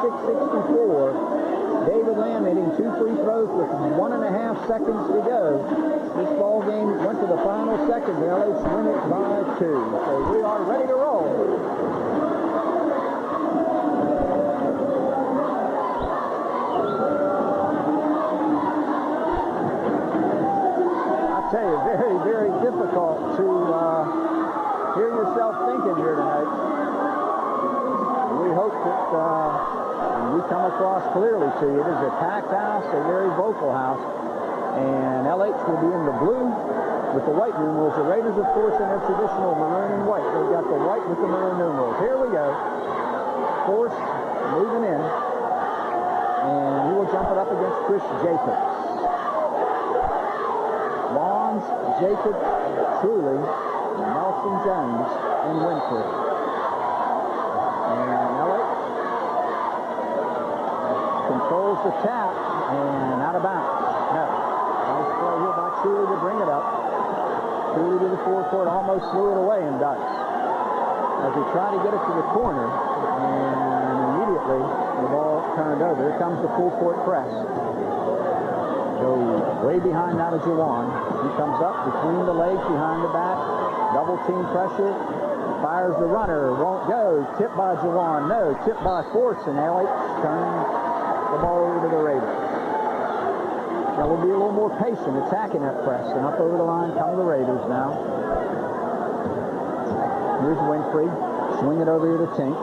66-64. David Lamb hitting 2 free throws with 1.5 seconds to go. This ball game went to the final second. The LH win it by 2. So we are ready to roll. I tell you, very, very difficult to hear yourself thinking here tonight. We hope that we come across clearly to you. It is a packed house, a very vocal house. And LH will be in the blue with the white numerals. The Raiders, of course, in their traditional maroon and white. They've got the white with the maroon numerals. Here we go. Force moving in. And he will jump it up against Chris Jacobs. Bonds, Jacob, Truly, Nelson Jones, and Winfrey. And LH controls the tap and out of bounds. No. Nice play here by Truly to bring it up. Truly to the forecourt, almost threw it away and does. As he tried to get it to the corner, and immediately the ball turned over. Here comes the full court press. Go way behind now to Jawan. He comes up between the legs, behind the back. Double team pressure. Fires the runner. Won't go. Tipped by Jawan. No. Tipped by Force, and LH turns the ball over to the Raiders. Now we'll be a little more patient attacking that press, and up over the line come the Raiders now. Here's Winfrey. Swing it over here to Tink.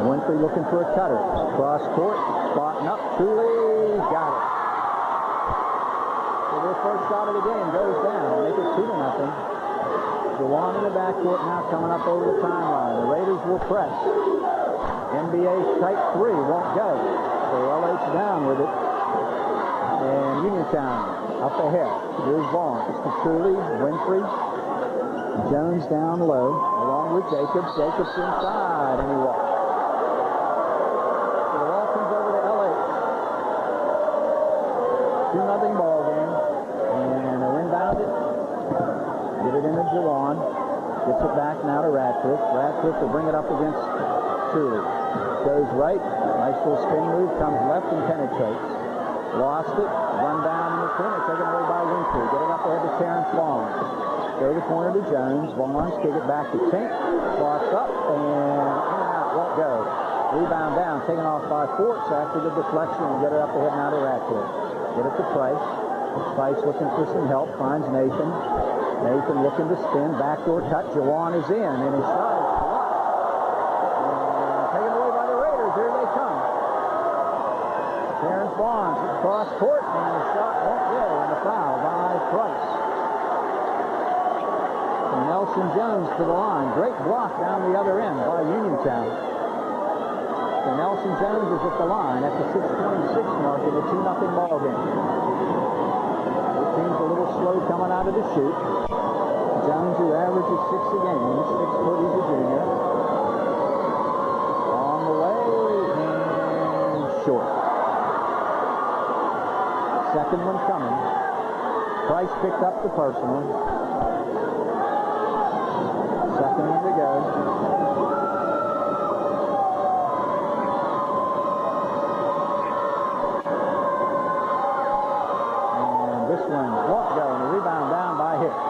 Winfrey looking for a cutter. Cross court. Spotting up. Truly got it. So their first shot of the game goes down. Make it 2-0. Jawan in the backcourt now coming up over the timeline. The Raiders will press. NBA strike 3 won't go. So LH down with it. And Uniontown up ahead. Here's Barnes to Truly, Winfrey. Jones down low, along with Jacobs. Jacobs inside, and he walks. So the ball comes over to LH. 2-0 ball game. And they'll inbound it. Get it into Jawan. Gets it back now to Radcliffe. Radcliffe will bring it up against Truly. Goes right. Nice little spin move. Comes left and penetrates. Lost it. Run down in the corner. Taken away by Winfrey. Get it up ahead to Terrence Barnes. Go to the corner to Jones. Barnes kick it back to Tink. Slots up and in and out. Won't go. Rebound down. Taken off by Forts after the deflection. And get it up ahead now to Radcliffe. Get it to Price. Price looking for some help. Finds Nathan. Nathan looking to spin. Backdoor cut. Jawan is in. And his shot is blocked. And taken away by the Raiders. Here they come. Terrence Barnes across court, and the shot won't go, and the foul by Price. And Nelson Jones to the line. Great block down the other end by Uniontown. So Nelson Jones is at the line at the 6:26 mark in the 2-0 ball game. The team's a little slow coming out of the shoot. Jones, who averages 6 a game, 6 foot, he's a junior. On the way, and short. Second one coming. Price picked up the personal. Second one to go. And this one won't go. And the rebound down by Hicks.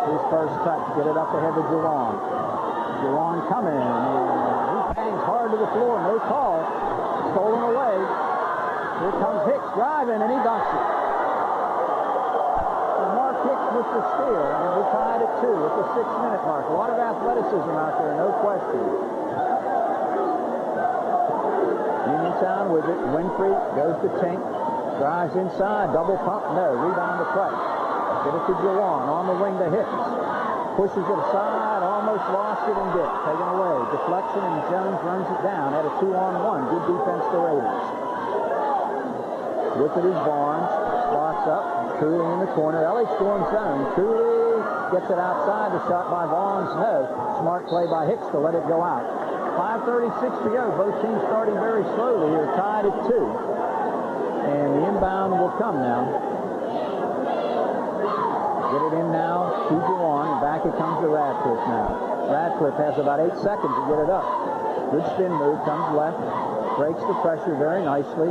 His first touch. Get it up ahead to Jawan. Jawan coming. And he bangs hard to the floor. No call. Stolen away. Here comes Hicks driving, and he dunks it. So Mark Hicks with the steal, and we're tied at 2 at the 6-minute mark. A lot of athleticism out there, no question. Uniontown with it. Winfrey goes to Tink. Drives inside. Double pump. No. Rebound to Price. Get it to Jawan. On the wing to Hicks. Pushes it aside. Almost lost it and did. Taken away. Deflection, and Jones runs it down at a 2-on-1. Good defense to Raiders. With it is Barnes. Slots up. Truly in the corner. LH going zone. Truly gets it outside. The shot by Barnes. No. Smart play by Hicks to let it go out. 5:36 to go. Both teams starting very slowly here. Tied at 2. And the inbound will come now. Get it in now to Jawan. And back it comes to Radcliffe now. Radcliffe has about 8 seconds to get it up. Good spin move, comes left, breaks the pressure very nicely.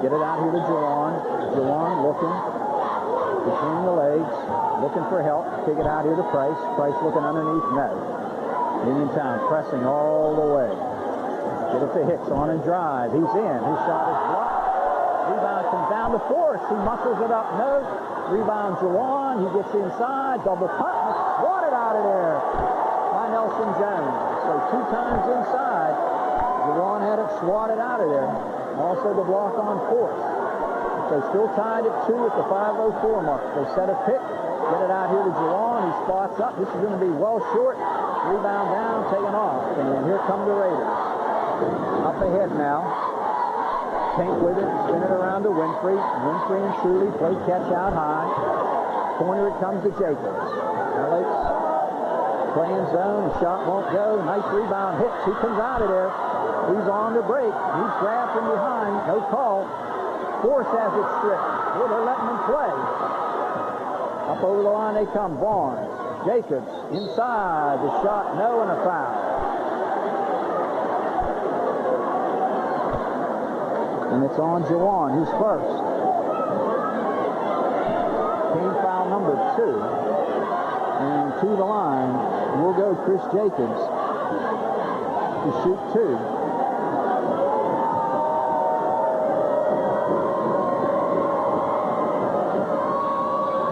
Get it out here to Jawan. Jawan looking between the legs, looking for help. Kick it out here to Price. Price looking underneath, no. Uniontown pressing all the way. Get it to Hicks on and drive. He's in. His shot is blocked. Rebound comes down to Force. He muscles it up, no. Rebound Jawan. He gets inside. Double punt. Swatted out of there by Nelson Jones. So 2 times inside. Jawan had it swatted out of there. Also the block on Force. So still tied at 2 at the 5:04 mark. They set a pick. Get it out here to Jawan. He spots up. This is going to be well short. Rebound down, taken off. And here come the Raiders. Up ahead now. Tank with it, spin it around to Winfrey. Winfrey and Truly play catch out high. Corner it comes to Jacobs. LH playing zone. The shot won't go. Nice rebound. Hits. He comes out of there. He's on the break. He's grabbed from behind. No call. Force has it stripped. Well, they're letting him play. Up over the line they come. Barnes. Jacobs inside. The shot, no, and a foul. And it's on Jawan, who's first. Team foul number 2. And to the line will go Chris Jacobs to shoot 2.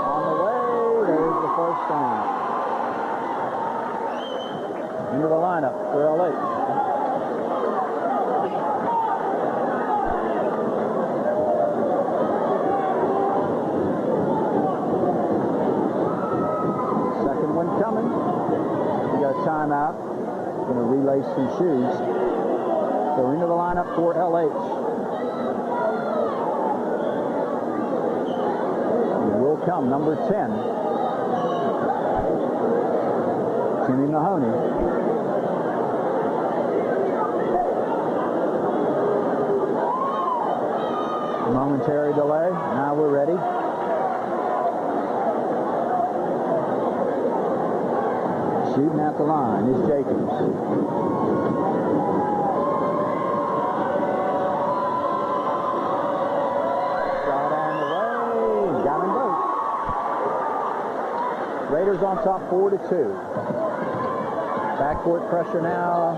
On the way, there's the first down. Into the lineup for LH. Timeout. Going to relace some shoes. So into the lineup for LH. It will come number 10. Timmy Mahoney. Momentary delay. Now we're ready. Shooting at the line is Jacobs. Shot on the way. Got them both. Raiders on top 4-2. Backcourt pressure now,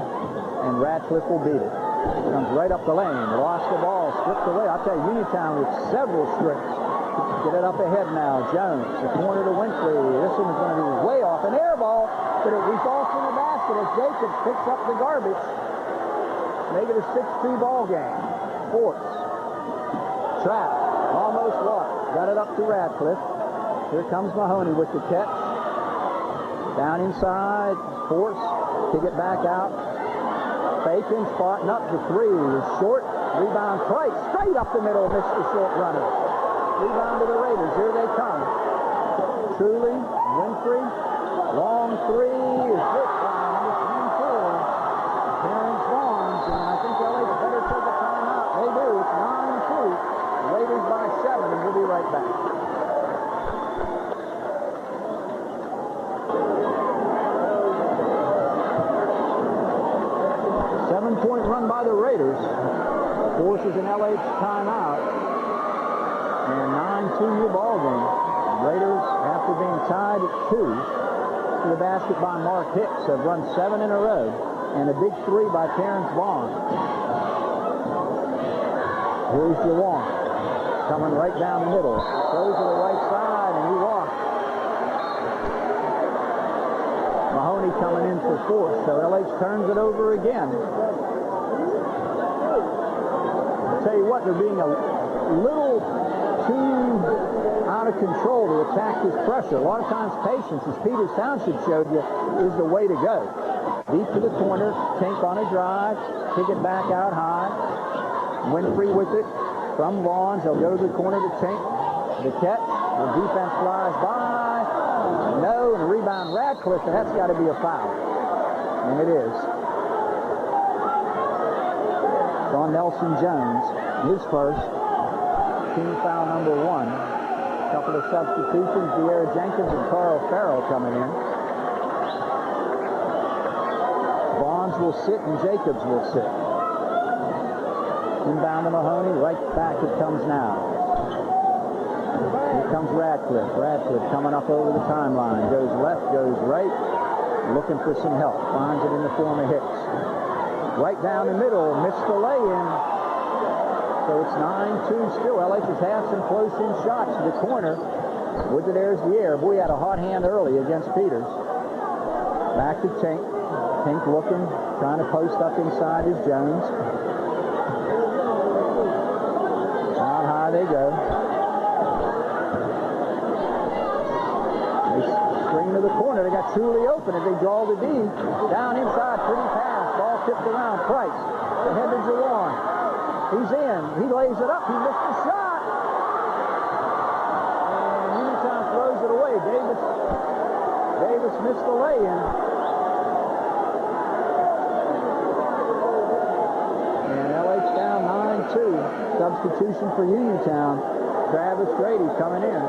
and Radcliffe will beat it. Comes right up the lane. Lost the ball. Stripped away. I'll tell you, Uniontown with several strips. Get it up ahead now. Jones. The corner to Winfrey. This one is going to be way off. An air ball. But it results in the basket as Jacobs picks up the garbage. Make it a 6-2 ball game. Force. Trap. Almost walked. Got it up to Radcliffe. Here comes Mahoney with the catch. Down inside. Force. Kick it back out. Faking. Spotting up to 3. Short. Rebound Price. Straight up the middle. Missed the short runner. Rebound to the Raiders. Here they come. Truly. Winfrey. Long 3 is hit by number 24, Terrence Barnes, and I think LA better take a timeout. They do. It's 9-2. Raiders by 7, and we'll be right back. Seven-point run by the Raiders. Forces an LH timeout, and 9-2 your ball game. Raiders, after being tied at 2, to the basket by Mark Hicks, have run 7 in a row, and a big 3 by Terrence Vaughn. Here's Jawan, coming right down the middle, goes to the right side, and he walks. Mahoney coming in for Force, so LH turns it over again. I'll tell you what, they're being a little too out of control to attack this pressure. A lot of times patience, as Peters Township showed you, is the way to go. Deep to the corner, Tink on a drive, kick it back out high. Winfrey with it from Vaughns. He'll go to the corner to Tink. The catch, the defense flies by. No, and the rebound Radcliffe, and that's got to be a foul. And it is. It's on Nelson Jones, his first. Team foul number 1. Couple of substitutions, De'Ara Jenkins and Carl Farrell coming in. Vaughns Jones will sit and Jacobs will sit. Inbound to Mahoney, right back it comes now. Here comes Radcliffe. Radcliffe coming up over the timeline. Goes left, goes right, looking for some help. Finds it in the form of Hicks. Right down the middle, missed the lay-in. So it's 9-2 still. LH has had some close-in shots to the corner. Woodard airs the air. Boy, had a hot hand early against Peters. Back to Tink. Tink looking, trying to post up inside is Jones. Out high they go. They string to the corner. They got Truly open as they draw the D. Down inside, pretty pass. Ball tipped around. Price. Ahead to Jawan. He's in. He lays it up. He missed the shot. And Uniontown throws it away. Davis missed the lay-in. And LH down 9-2. Substitution for Uniontown. Travis Grady coming in.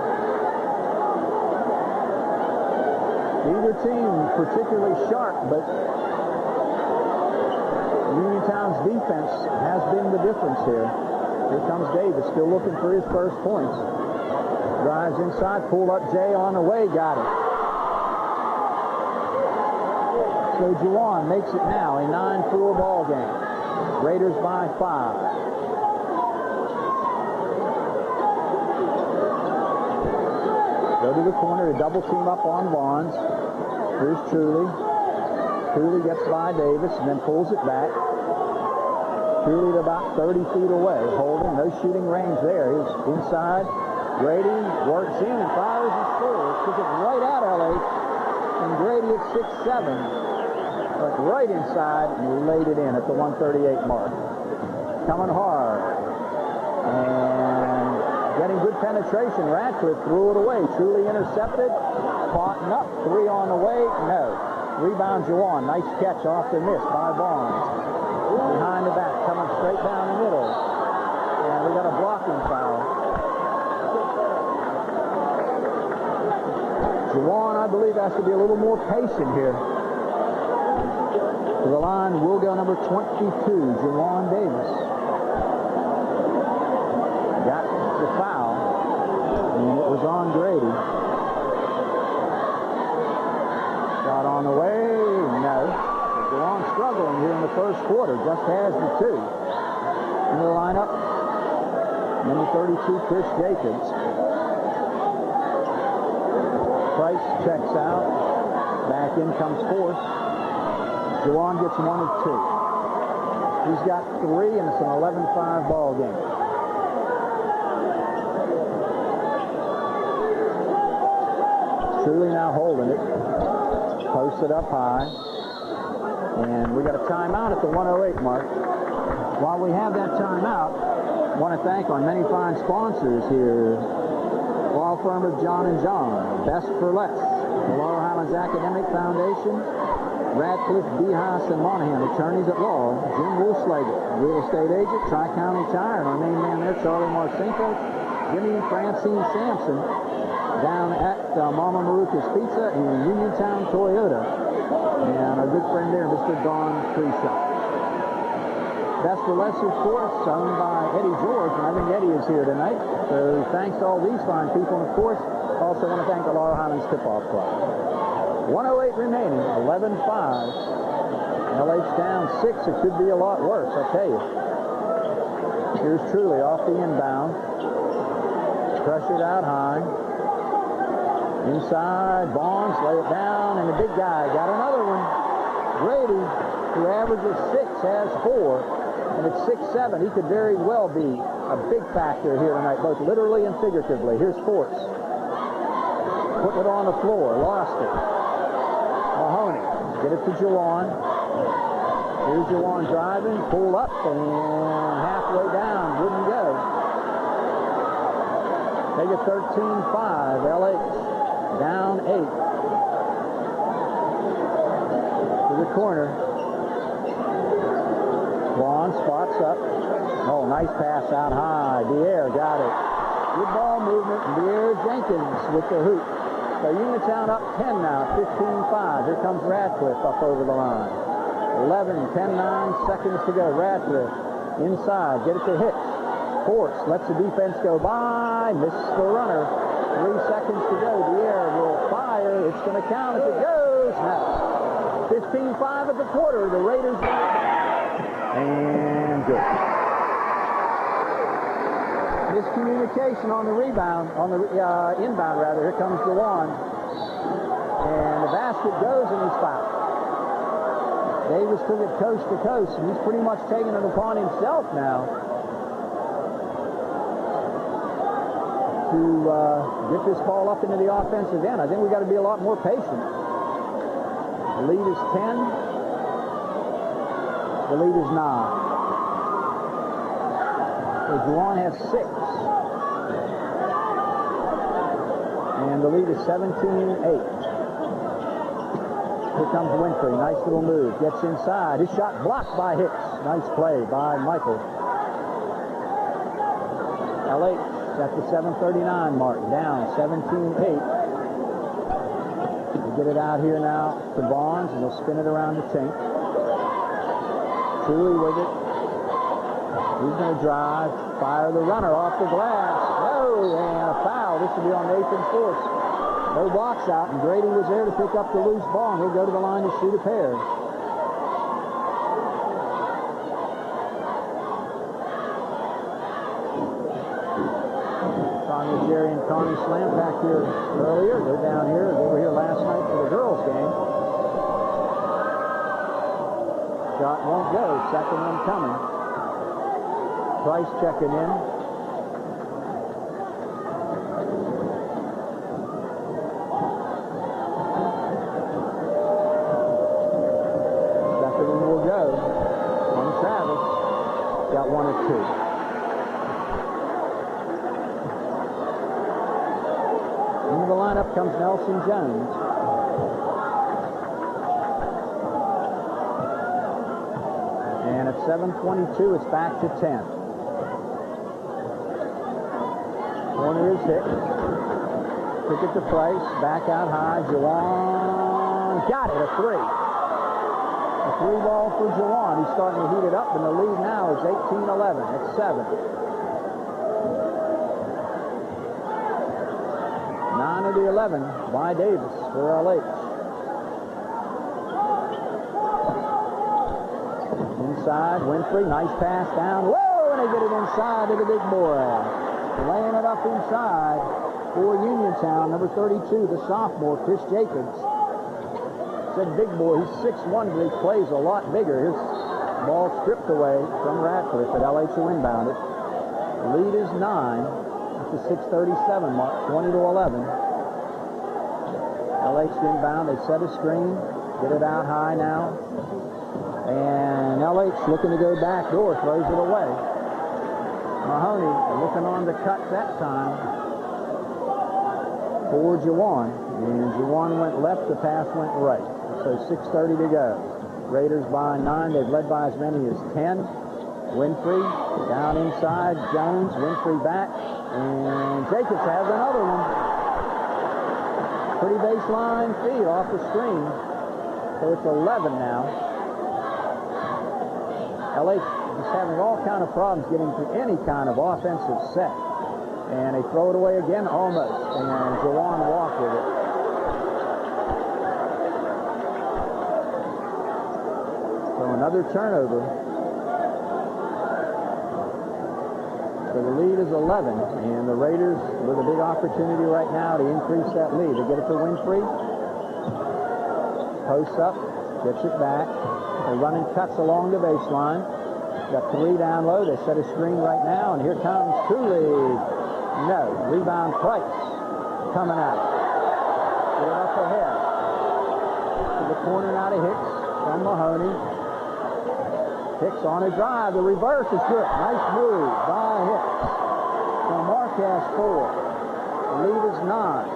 Neither team particularly sharp, but Uniontown's defense has been the difference here. Here comes Davis, still looking for his first points. Drives inside, pull up Jay on the way, got it. So Juwan makes it now a 9-4 ball game. Raiders by 5. Go to the corner to double team up on Vaughns. Here's Truly. Truly gets by Davis and then pulls it back. Truly at about 30 feet away. Holding, no shooting range there. He's inside. Grady works in and fires and scores. Took it right at LH. And Grady at 6'7". But right inside and laid it in at the 138 mark. Coming hard. And getting good penetration. Radcliffe threw it away. Truly intercepted. Caught up. 3 on the way. No. Rebound Jawan. Nice catch off the miss by Barnes. Behind the back. Coming straight down the middle. And we got a blocking foul. Jawan, I believe, has to be a little more patient here. To the line will go number 22, Jawan Davis. Got the foul, and it was on Grady. Shot on the way, no. Jawan struggling here in the first quarter, just has the 2. Into the lineup, number 32, Chris Jacobs. Price checks out. Back in comes Force. Jawan gets 1 of 2. He's got 3, and it's an 11-5 ball game. Truly now holding it. Posted up high. And we got a timeout at the 108 mark. While we have that timeout, I want to thank our many fine sponsors here. Law firm of John & John, Best for Less, the Laurel Highlands Academic Foundation, Radcliffe, Behaas, and Monahan, attorneys at law, Jim Wolfslager, real estate agent, Tri-County Tire, and our main man there, Charlie Marcinko, Jimmy and Francine Sampson, down at Mama Maruka's Pizza and Uniontown Toyota, and our good friend there, Mr. Don Creeshaw. Best for Less, of course, owned by Eddie George, and I think Eddie is here tonight. So thanks to all these fine people, and of course, also want to thank the Laurel Highlands Tip-Off Club. 108 remaining, 11-5. LH down 6. It could be a lot worse, I'll tell you. Here's Truly off the inbound. Pressured out high. Inside, Barnes, lay it down, and the big guy got another one. Grady, who averages 6, has 4. And at 6'7", he could very well be a big factor here tonight, both literally and figuratively. Here's Forts. Putting it on the floor. Lost it. Mahoney. Get it to Jawan. Here's Jawan driving. Pull up and halfway down. Wouldn't go. Take it 13-5. LH down 8. To the corner. Vaughn spots up. Oh, nice pass out high. Dier got it. Good ball movement. Dier Jenkins with the hoop. So Uniontown up 10 now, 15-5. Here comes Radcliffe up over the line. 10-9 seconds to go. Radcliffe inside, get it to Hicks. Force lets the defense go by, misses the runner. 3 seconds to go. The air will fire. It's going to count if it goes. No. 15-5 at the quarter. The Raiders and good. Miscommunication on the rebound, on the inbound rather. Here comes Jawan. And the basket goes and he's fouled. Davis took it coast to coast, and he's pretty much taking it upon himself now to get this ball up into the offensive end. I think we've got to be a lot more patient. The lead is 10. The lead is 9. So Juwan has 6. And the lead is 17-8. Here comes Winfrey. Nice little move. Gets inside. His shot blocked by Hicks. Nice play by Michael. LH at the 7:39 mark. Down 17-8. We get it out here now to Barnes, and we'll spin it around the tank. Truly with it. He's going to drive. Fire the runner off the glass. No, and a foul. This will be on Nathan Force. No blocks out, and Grady was there to pick up the loose ball, and he'll go to the line to shoot a pair. Tanya, Jerry, and Connie Slam back here earlier. They're down here. They were here last night for the girls' game. Shot won't go. Second one coming. Price checking in. Got 1 or 2. Into the lineup comes Nelson Jones. And at 7:22, it's back to 10. Corner is hit. Kick it to Price. Back out high. Jawan got it. A 3. A 3-ball for Jawan. He's starting to heat it up, and the lead now is 18-11. It's 7. 9 of the 11 by Davis for LH. Inside, Winfrey. Nice pass down low, and they get it inside to the big boy. Laying it up inside for Uniontown, number 32, the sophomore, Chris Jacobs. Said big boy, he's 6'1", but he plays a lot bigger. His ball stripped away from Radcliffe, but LH will inbound it. Lead is 9 at the 6:37 mark, 20-11. LH inbound, they set a screen, get it out high now. And LH looking to go back door, throws it away. Mahoney looking on the cut that time for Jawan. And Jawan went left, the pass went right. So 6:30 to go. Raiders by 9. They've led by as many as 10. Winfrey down inside. Jones, Winfrey back. And Jacobs has another one. Pretty baseline feed off the screen. So it's 11 now. LH is having all kind of problems getting to any kind of offensive set. And they throw it away again, almost. And Jawan walked with it. So another turnover. So the lead is 11, and the Raiders with a big opportunity right now to increase that lead. They get it to Winfrey. Posts up, gets it back. They're running cuts along the baseline. Got 3 down low. They set a screen right now, and here comes Cooley. No. Rebound Price coming out. Get it up ahead. To the corner now to Hicks from Mahoney. Hicks on a drive. The reverse is good. Nice move by Hicks. So Marquez 4. The lead is 9.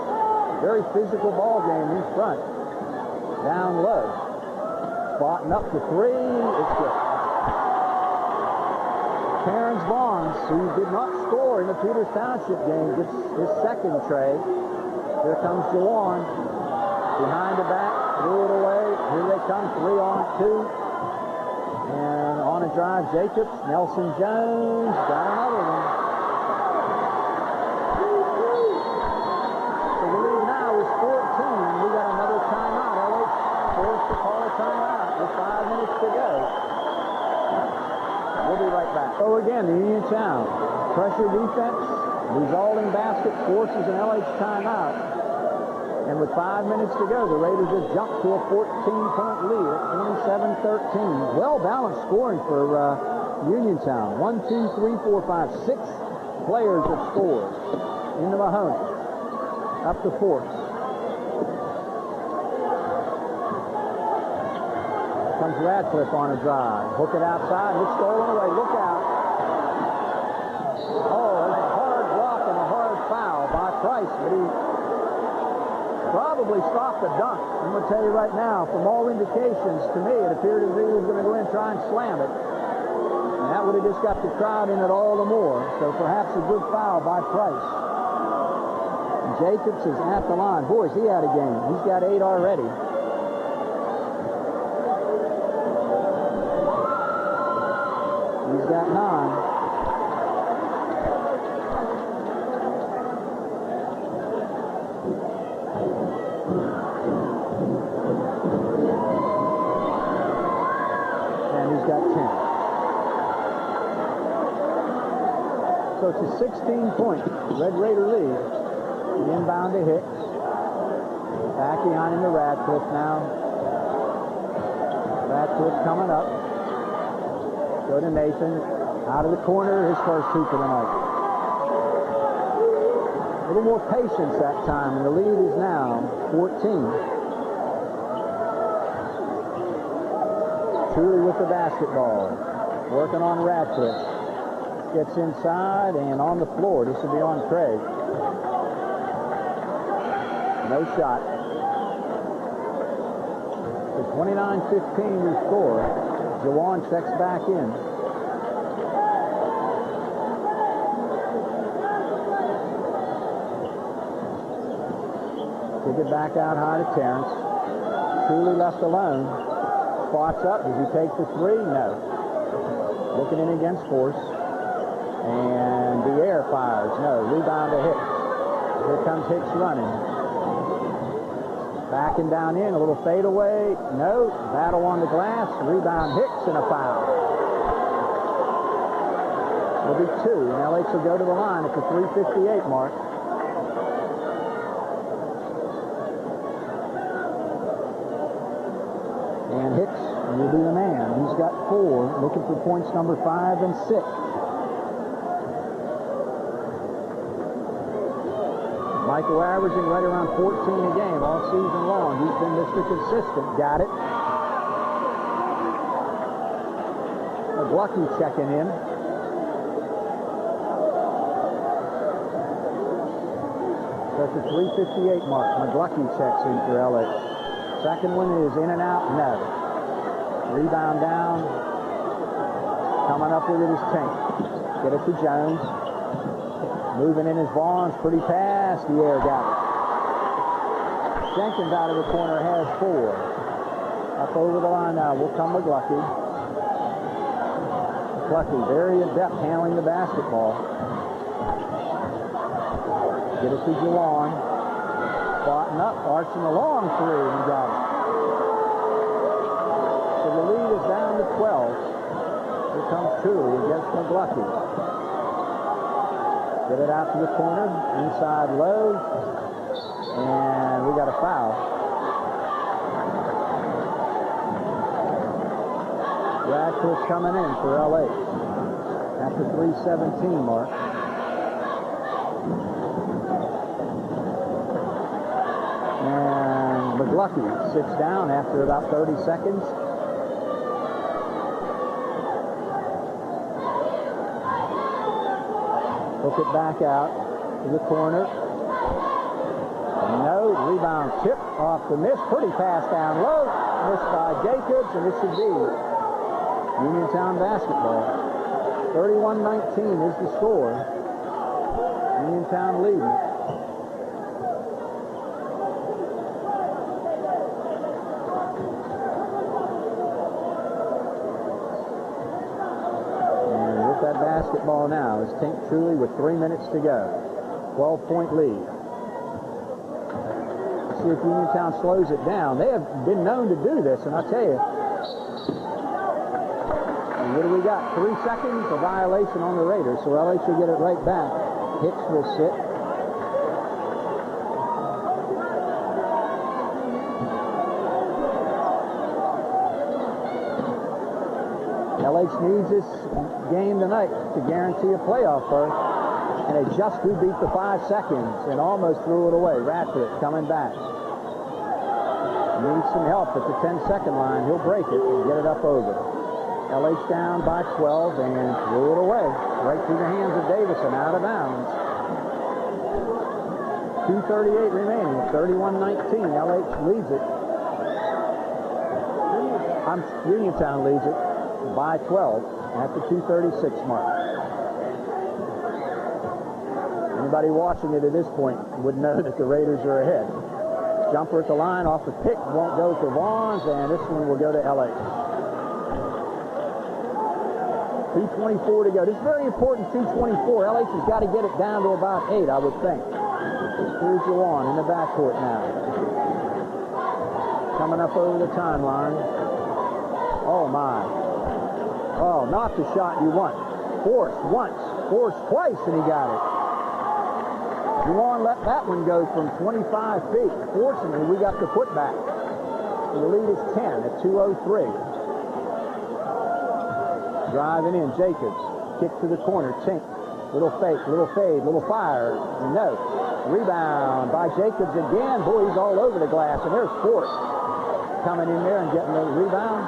Very physical ball game in front. Down low. Spotting up to 3. It's good. Terrence Barnes, who did not score in the Peters Township game, gets his second tray. Here comes Jawan. behind the back, threw it away. Here they come, 3-on-2. And on a drive, Jacobs, Nelson Jones, got another one. So the lead now is 14. We got another timeout. LH forced to call a timeout with 5 minutes to go. We'll be right back. So again, the Uniontown pressure defense, resulting basket forces an LH timeout. And with 5 minutes to go, the Raiders have jumped to a 14-point lead at 27-13. Well-balanced scoring for Uniontown. 1, 2, 3, 4, 5, 6 players have scored. Into Mahoney. Up to Force. Comes Radcliffe on a drive. Hook it outside. It's stolen away. Look out. Oh, there's a hard block and a hard foul by Price, but he probably stopped the dunk. I'm going to tell you right now, from all indications, to me, it appeared as if he was going to go in and try and slam it. And that would have just got the crowd in it all the more. So perhaps a good foul by Price. And Jacobs is at the line. Boys, he had a game. He's got 8 already. He's got 9. Got 10. So it's a 16-point Red Raider lead. The inbound to Hicks. Back behind him to Radcliffe now. Radcliffe coming up. Go to Nathan. Out of the corner, his first hoop of the night. A little more patience that time, and the lead is now 14. Truly with the basketball. Working on Radcliffe. Gets inside and on the floor. This will be on Craig. No shot. It's 29-15 to score. Jawan checks back in. Kick it back out high to Terrence. Truly left alone. Spots up. Does he take the 3? No. Looking in against Force. And the air fires. No. Rebound to Hicks. Here comes Hicks running. Backing down in. A little fadeaway. No. Battle on the glass. Rebound Hicks and a foul. It'll be 2. And LH will go to the line at the 3:58 mark. And Hicks will be the man. He's got 4, looking for points number 5 and 6. Michael averaging right around 14 a game all season long. He's been Mr. Consistent. Got it. McGlucky checking in. That's the 3:58 mark. McGlucky checks in for LH. Second one is in and out. No. Rebound down. Coming up with it is Tank. Get it to Jones. Moving in is Vaughns. Pretty pass. The air got it. Jenkins out of the corner has 4. Up over the line now. Will come McGlucky. McGlucky very adept handling the basketball. Get it to Jawan. Spotting up, arching a long 3, and got it. So the lead is down to 12. Here comes Tooley against McGlucky. Get it out to the corner, inside low, and we got a foul. Radcliffe coming in for LH at the 3:17 mark. And McGlucky sits down after about 30 seconds. Hook it back out to the corner. No, rebound tip off the miss. Pretty pass down low. Missed by Jacobs, and this should be Uniontown basketball. 31-19 is the score. Uniontown leading. ball now is Tink Truly with 3 minutes to go. 12-point lead. See if Uniontown slows it down. They have been known to do this, and I'll tell you, what do we got? 3 seconds, a violation on the Raiders, so LH will get it right back. Hicks will sit. LH needs this game tonight to guarantee a playoff berth, and they just do beat the 5 seconds and almost threw it away. Ratcliffe coming back. Needs some help at the 10-second line. He'll break it and get it up over. LH down by 12 and threw it away. Right through the hands of Davison, out of bounds. 2:38 remaining, 31-19. LH leads it. Uniontown leads it by 12 at the 2:36 mark. Anybody watching it at this point would know that the Raiders are ahead. Jumper at the line, off the pick, won't go to Vaughns, and this one will go to LH. 2:24 to go. This is very important, 2:24. LH has got to get it down to about 8, I would think. Here's Jawan in the backcourt now. Coming up over the timeline. Oh, my. Oh, not the shot you want. Forced once, forced twice, and he got it. Juwan let that one go from 25 feet. Fortunately, we got the putback. So the lead is 10 at 2:03. Driving in, Jacobs. Kick to the corner, Tink. Little fake, little fade, little fire. No. Rebound by Jacobs again. Boy, he's all over the glass. And there's Force coming in there and getting the rebound.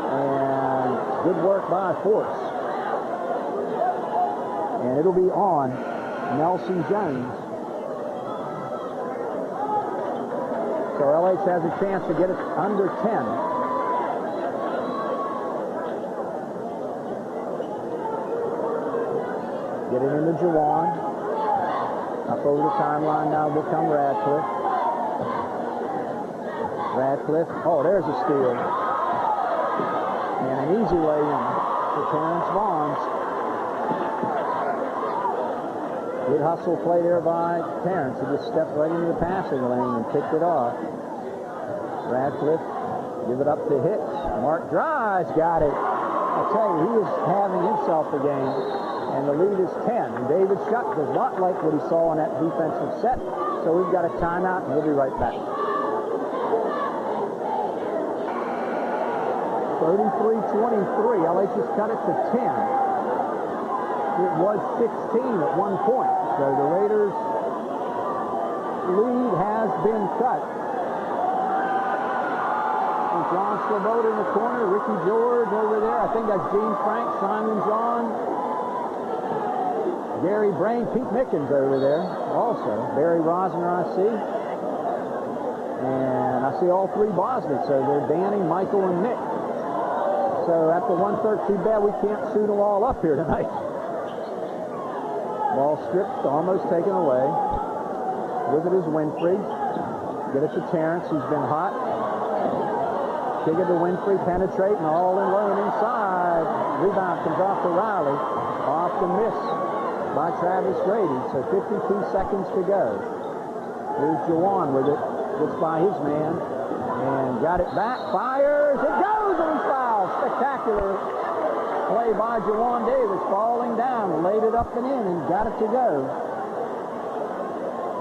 And good work by Force. And it'll be on Nelson Jones. So LH has a chance to get it under 10. Get it into Jawan. Up over the timeline now will come Radcliffe. Radcliffe. Oh, there's a steal. And an easy lay-in for Terrence Vaughns. Good hustle play there by Terrence. He just stepped right into the passing lane and picked it off. Radcliffe, give it up to Hicks. Mark drives, got it. I tell you, he is having himself a game, and the lead is 10. And David Shutt does not like what he saw on that defensive set, so we've got a timeout, and we'll be right back. 33-23. LH has cut it to 10. It was 16 at one point. So the Raiders' lead has been cut. And John Sloboda in the corner, Ricky George over there. I think that's Gene Frank, Simon John, Gary Brain, Pete Mickens over there also. Barry Rosner I see. And I see all three Bosniaks. So they're Danny, Michael, and Nick. So at the 1-13, too bad we can't suit them all up here tonight. Ball stripped, almost taken away. With it is Winfrey. Get it to Terrence, who's been hot. Kick it to Winfrey, penetrating, all in lone inside. Rebound comes off to Riley. Off the miss by Travis Grady. So 52 seconds to go. Here's Jawan with it. Gets by his man. And got it back. Fires. It goes and he's fouled. Spectacular play by Jawan Davis, falling down, laid it up and in, and got it to go.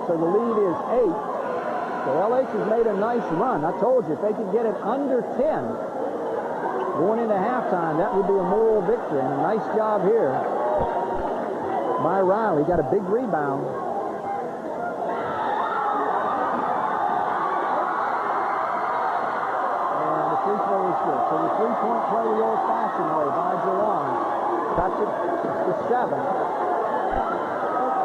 So the lead is 8. So LH has made a nice run. I told you, if they could get it under 10 going into halftime, that would be a moral victory. And a nice job here by Riley. Got a big rebound. So the three-point play the old-fashioned way by Jawan. Cuts it to 7.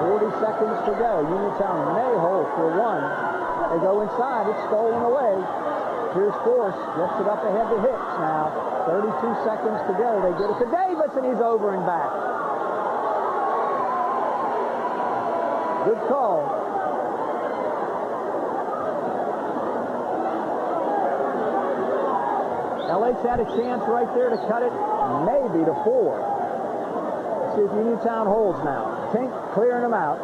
40 seconds to go. Uniontown may hold for one. They go inside. It's stolen away. Here's Force. Gets it up ahead to Hicks now. 32 seconds to go. They get it to Davis, and he's over and back. Good call. LH had a chance right there to cut it maybe to 4. see if Uniontown holds now. Tink clearing them out.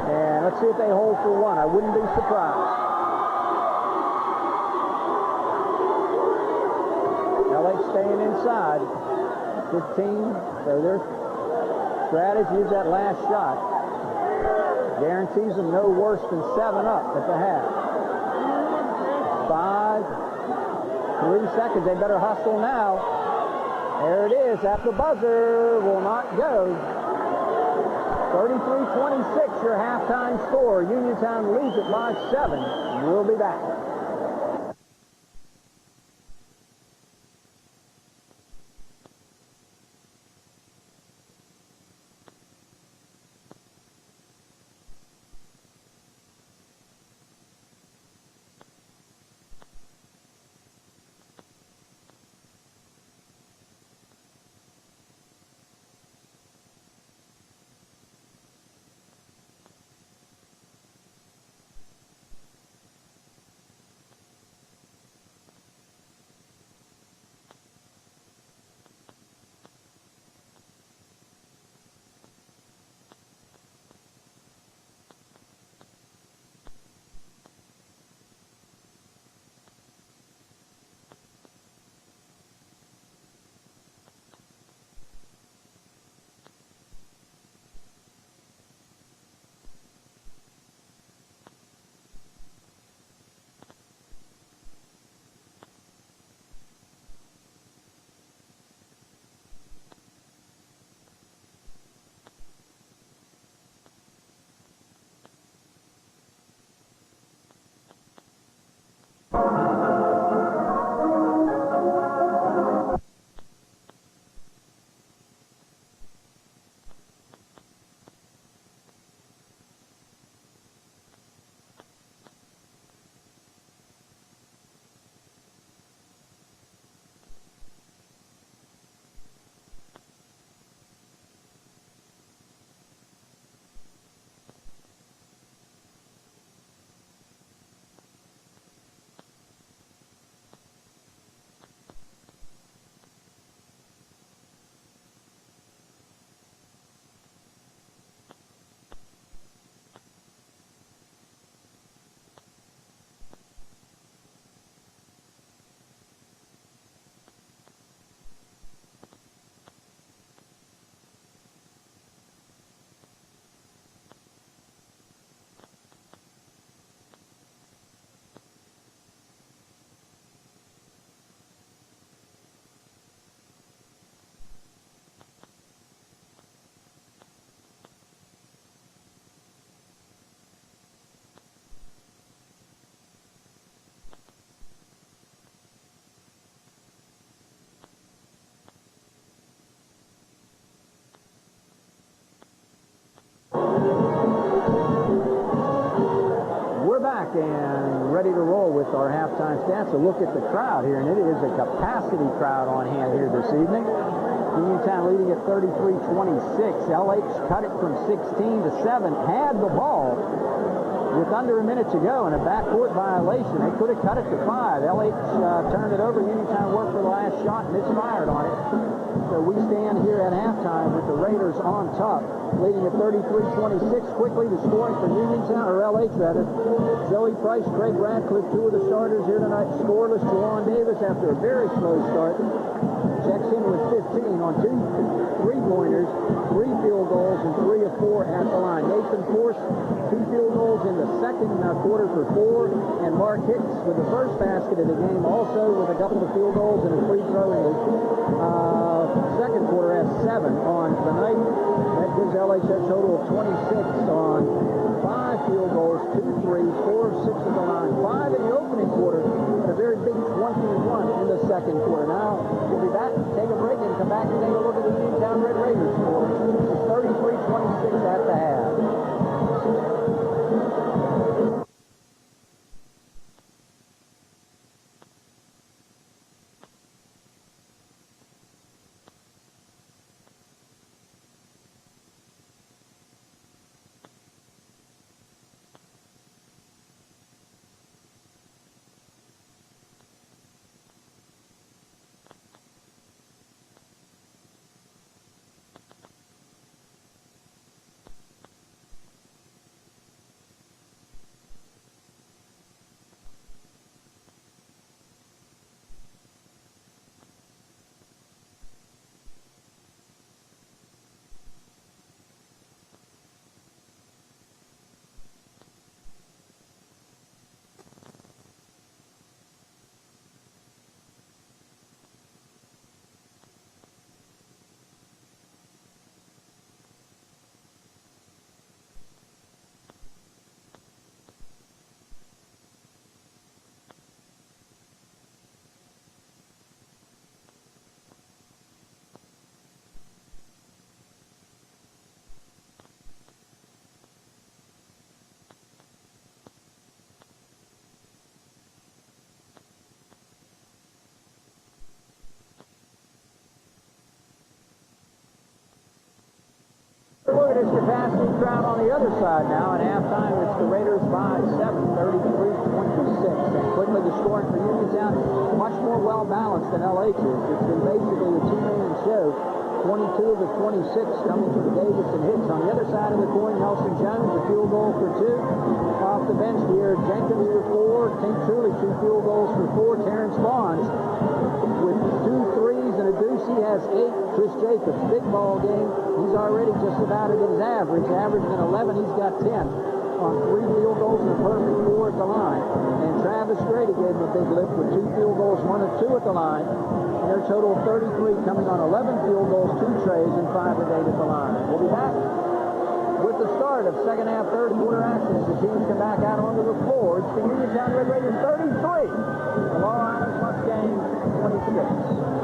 And let's see if they hold for one. I wouldn't be surprised. LH staying inside. 15. So their strategy is that last shot. Guarantees them no worse than 7 up at the half. 5, 3 seconds. They better hustle now. There it is at the buzzer. Will not go. 33-26, your halftime score. Uniontown leads it by 7. We'll be back. And ready to roll with our halftime stats. A look at the crowd here, and it is a capacity crowd on hand here this evening. Uniontown leading at 33-26. LH cut it from 16 to 7. Had the ball with under a minute to go and a backcourt violation. They could have cut it to 5. LH turned it over. Uniontown worked for the last shot, misfired on it. So we stand here at halftime with the Raiders on top, leading at 33-26. Quickly the scoring for Uniontown, or LH rather. Joey Price, Craig Radcliffe, 2 of the starters here tonight. Scoreless. Juwan Davis, after a very slow start, checks in with 15 on 2 3-pointers, 3 field goals, and 3 of 4 at the line. Nathan Force, 2 field goals in the second quarter for 4, and Mark Hicks with the first basket of the game, also with a couple of field goals and a free throw in the second quarter at 7 on the night. That gives LH a total of 26 on 5 field goals, 2 3, 4 of 6 at the line, 5 in the opening quarter, and a very big 21 in the second quarter. Now we'll be back, take a break, and come back and take a look at the Uniontown Red Raiders score. It's 33-26 at the half. at his capacity crowd on the other side now. At halftime, it's the Raiders by 7, 33-26. And quickly the scoring for Uniontown, much more well-balanced than LH's. It's been basically a two-man show. 22 of the 26 coming from Davis and Hicks. On the other side of the coin, Nelson Jones, a field goal for 2. Off the bench here, Jenkins for 4. King Truly, 2 field goals for 4. Terrence Bonds with 2 threes and a deuce. He has 8. Chris Jacobs, big ball game. He's already just about at his average. Averaging 11, he's got 10 on 3 field goals and a perfect 4 at the line. And Travis Grady gave him a big lift with 2 field goals, 1 and 2 at the line. And their total of 33 coming on 11 field goals, 2 trays, and 5 of 8 at the line. We'll be back with the start of second half, third quarter action as the teams come back out onto the floor. It's the Uniontown Red Raiders 33, the Laurel Highlands Mustangs 26.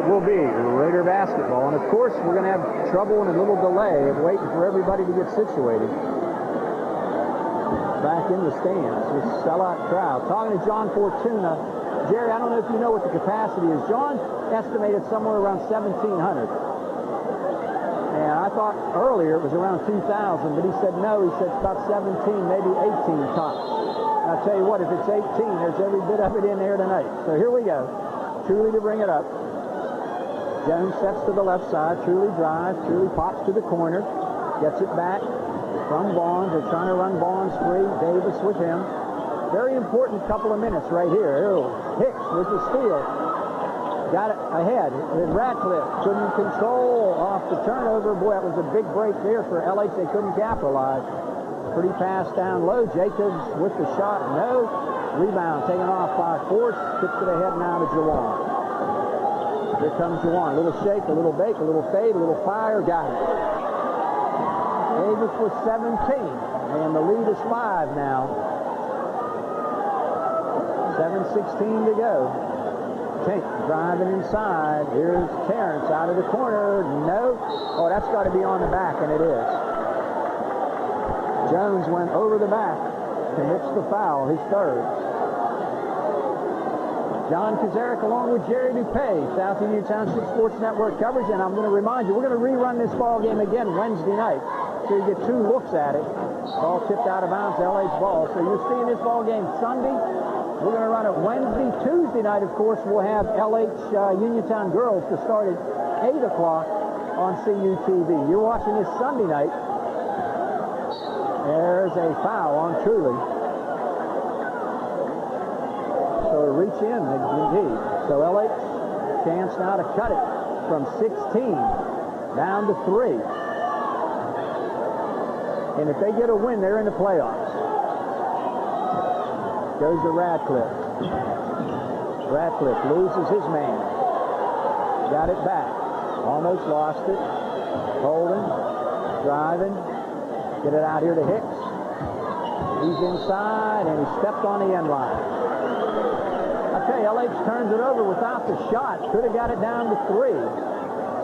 Will be Raider basketball, and of course we're going to have trouble and a little delay of waiting for everybody to get situated back in the stands with sellout crowd. Talking to John Fortuna. Jerry, I don't know if you know what the capacity is. John estimated somewhere around 1,700, and I thought earlier it was around 2,000, but he said no. He said it's about 17, maybe 18 tops. I'll tell you what, if it's 18, there's every bit of it in there tonight. So here we go. Truly to bring it up. Jones steps to the left side. Truly drives. Truly pops to the corner. Gets it back from Bonds. They're trying to run Bonds free. Davis with him. Very important couple of minutes right here. Ew. Hicks with the steal. Got it ahead. And Ratcliffe couldn't control off the turnover. Boy, that was a big break there for LH. They couldn't capitalize. Pretty pass down low. Jacobs with the shot. No. Rebound taken off by Force. Tips it ahead now to Jawan. Here comes Jawan. A little shake, a little bake, a little fade, a little fire. Got it. Davis with 17. And the lead is 5 now. 7:16 to go. Tink driving inside. Here's Terrence out of the corner. No. Oh, that's got to be on the back, and it is. Jones went over the back. Commits the foul, his third. John Kazarek along with Jerry Dupay, South Union Township Sports Network coverage, and I'm going to remind you, we're going to rerun this ball game again Wednesday night, so you get 2 looks at it. Ball tipped out of bounds, LA's ball. So you're seeing this ball game Sunday. We're going to run it Wednesday. Tuesday night, of course, we'll have LH Uniontown Girls to start at 8 o'clock on CUTV. You're watching this Sunday night. There's a foul on Truly. So reach in, indeed. So LH, chance now to cut it from 16 down to 3. And if they get a win, they're in the playoffs. Goes to Radcliffe. Radcliffe loses his man. Got it back. Almost lost it. Holding. Driving. Get it out here to Hicks. He's inside, and he stepped on the end line. Okay, LH turns it over without the shot. Could have got it down to 3.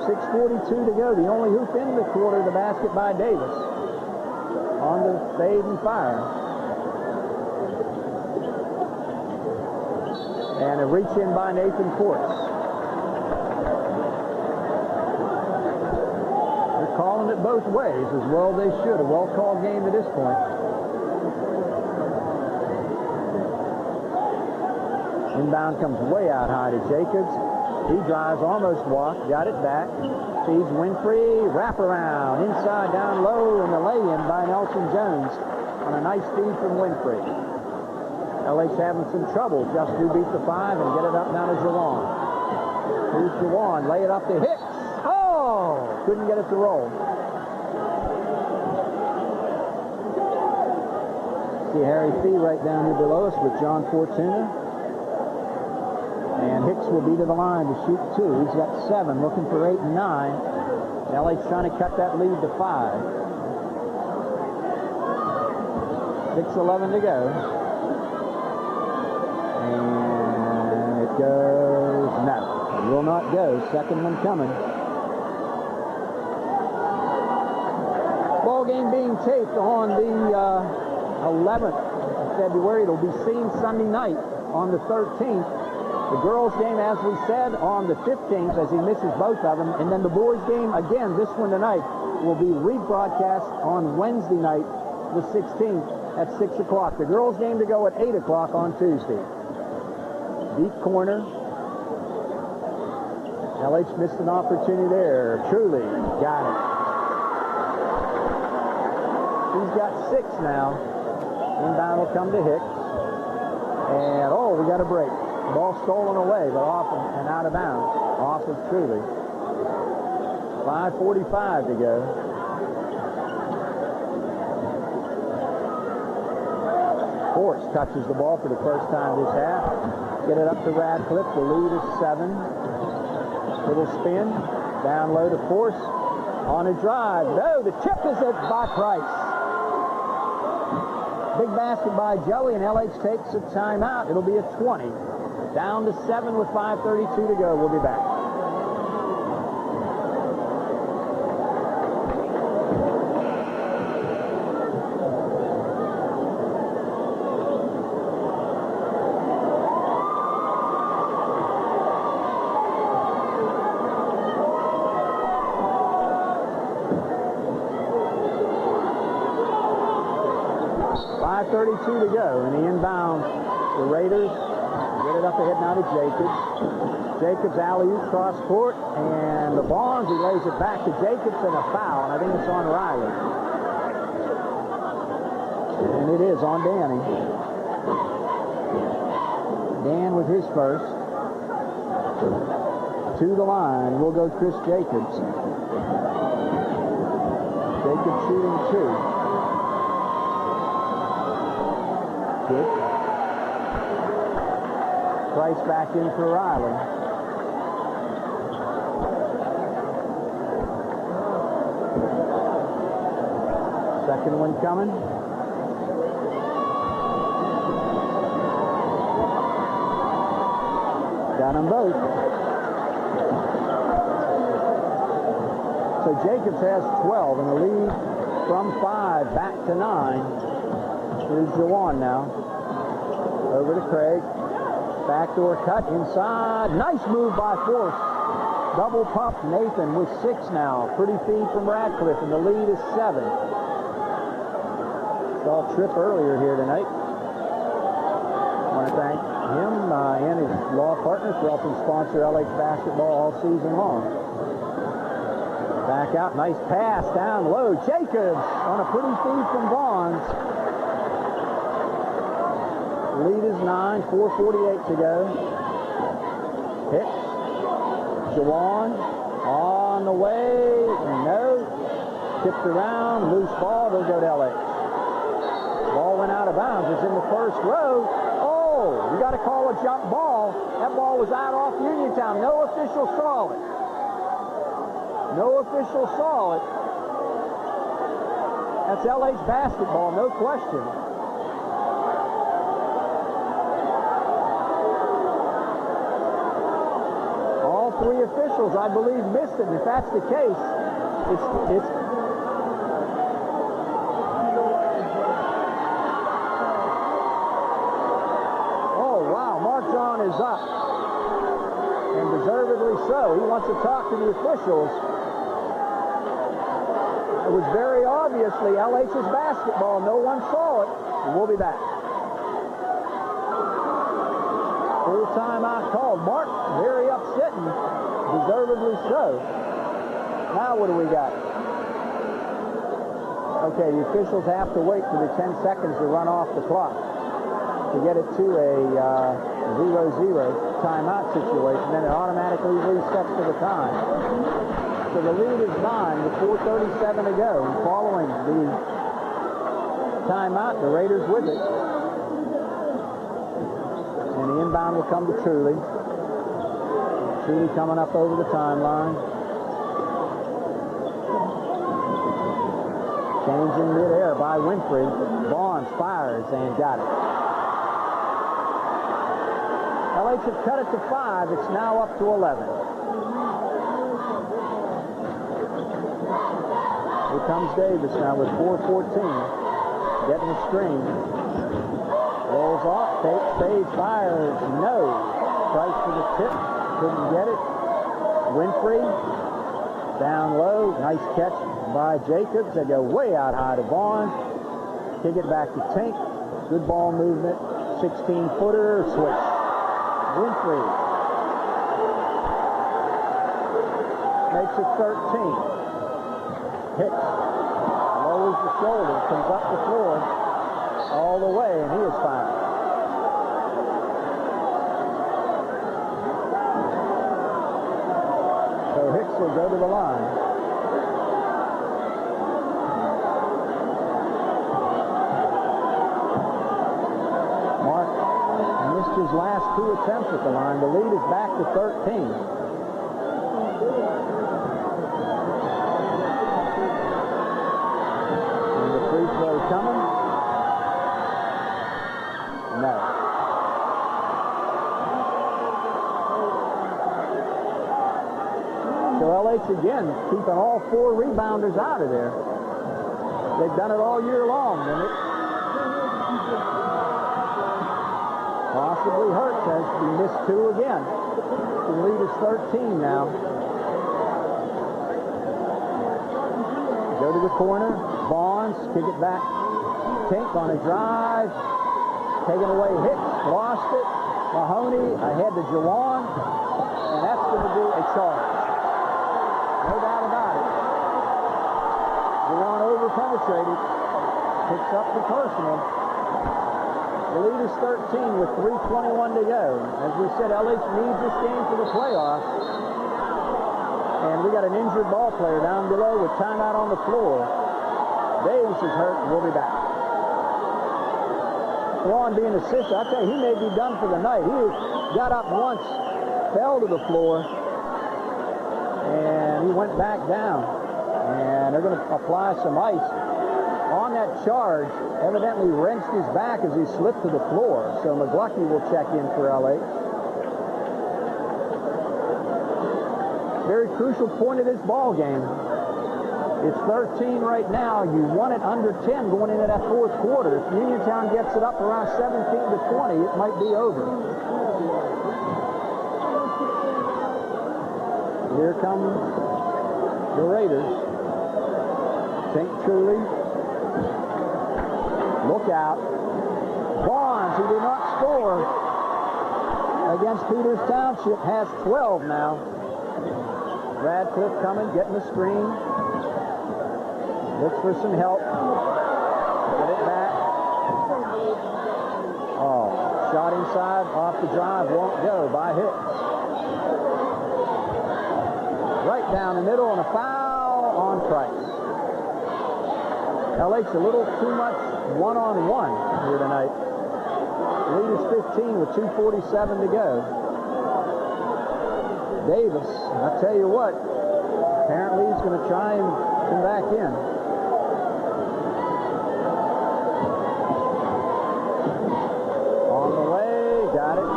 6:42 to go. The only hoop in the quarter, the basket by Davis. On the fade and fire. And a reach in by Nathan Force. They're calling it both ways, as well they should. A well-called game to this point. Inbound comes way out high to Jacobs. He drives, almost walked, got it back. Feeds Winfrey, wraparound, inside, down low, and the lay-in by Nelson Jones on a nice feed from Winfrey. LH having some trouble. Just who beat the 5 and get it up now to Jawan. Here's Jawan, lay it up to Hicks. Oh! Couldn't get it to roll. See Harry Fee right down here below us with John Fortuna. And Hicks will be to the line to shoot 2. He's got 7, looking for 8 and 9. LA's trying to cut that lead to 5. 6:11 to go. And it goes, no, it will not go. Second one coming. Ball game being taped on the 11th of February. It'll be seen Sunday night on the 13th. The girls' game, as we said, on the 15th, as he misses both of them. And then the boys' game, again, this one tonight, will be rebroadcast on Wednesday night, the 16th, at 6 o'clock. The girls' game to go at 8 o'clock on Tuesday. Deep corner. LH missed an opportunity there. Truly got it. He's got 6 now. Inbound will come to Hicks. And, oh, we got a break. Ball stolen away, but off and out of bounds. Off of Truly. 5:45 to go. Force touches the ball for the first time this half. Get it up to Radcliffe. The lead is 7. Little spin. Down low to Force. On a drive. No, the tip is by Price. Big basket by Joey, and LH takes a timeout. It'll be a 20. Down to 7 with 5:32 to go. We'll be back. .32 to go, and the inbound, the Raiders get it up ahead now to Jacobs. Jacobs alley-oop cross court, and the Barnes, he lays it back to Jacobs, and a foul, and I think it's on Riley. And it is on Danny. Dan with his first. To the line will go Chris Jacobs. Jacobs shooting 2. Good. Price back in for Riley. Second one coming. Got them both. So Jacobs has 12 and the lead from 5 back to 9. Here's Jawan now. Over to Craig. Backdoor cut inside. Nice move by Force. Double pump Nathan with 6 now. Pretty feed from Radcliffe, and the lead is 7. Saw Tripp earlier here tonight. I want to thank him and his law partners for helping sponsor LH basketball all season long. Back out. Nice pass down low. Jacobs on a pretty feed from Vaughns. Lead is 9, 4:48 to go. Hicks. Jawan on the way. No. Tipped around. Loose ball. They'll go to LH. Ball went out of bounds. It's in the first row. Oh, you got to call a jump ball. That ball was out off Uniontown. No official saw it. No official saw it. That's LH basketball, no question. All 3 officials, I believe, missed it. If that's the case, it's oh, wow, Mark John is up. And deservedly so. He wants to talk to the officials. It was very obviously LH's basketball. No one saw it. We'll be back. Full timeout called. Mark very upset, and deservedly so. Now what do we got? Okay, the officials have to wait for the 10 seconds to run off the clock to get it to a 0-0 timeout situation. Then it automatically resets to the time. So the lead is 9 with 4:37 to go. And following the timeout, the Raiders with it. And the inbound will come to Truly. Truly coming up over the timeline. Changing mid-air by Winfrey. Barnes fires and got it. LH have cut it to 5. It's now up to 11. Here comes Davis now with 4:14. Getting the screen. Rolls off. Fades, fires. No. Tries for the tip. Couldn't get it. Winfrey. Down low. Nice catch by Jacobs. They go way out high to Vaughn. Kick it back to Tink. Good ball movement. 16-footer. Switch. Winfrey. Makes it 13. Hicks. Lowers the shoulder. Comes up the floor. All the way, and he is fouled. So Hicks will go to the line. Mark missed his last 2 attempts at the line. The lead is back to 13. And the free throw coming. No. So LH again keeping all 4 rebounders out of there. They've done it all year long, and it possibly hurts as we missed 2 again. The lead is 13 now. Go to the corner. Barnes, kick it back. Tink on a drive. Taken away Hicks, lost it. Mahoney ahead to Jawan, and that's going to be a charge. No doubt about it. Jawan over-penetrated, picks up the personal. The lead is 13 with 3:21 to go. As we said, LH needs this game for the playoffs. And we got an injured ball player down below with timeout on the floor. Davis is hurt, and we'll be back. Ron being assistant, I tell you, he may be done for the night. He got up once, fell to the floor, and he went back down. And they're going to apply some ice on that charge. Evidently wrenched his back as he slipped to the floor. So McGlucky will check in for LH. Very crucial point of this ball game. It's 13 right now. You won it under 10 going into that 4th quarter. If Uniontown gets it up around 17 to 20, it might be over. Here comes the Raiders. Think Truly. Look out. Barnes, who did not score against Peters Township, has 12 now. Radcliffe coming, getting the screen. Looks for some help. Get it back. Oh, shot inside, off the drive, won't go by Hicks. Right down the middle and a foul on Price. LH a little too much one-on-one here tonight. Lead is 15 with 2:47 to go. Davis, I tell you what, apparently he's going to try and come back in. On the way, got it.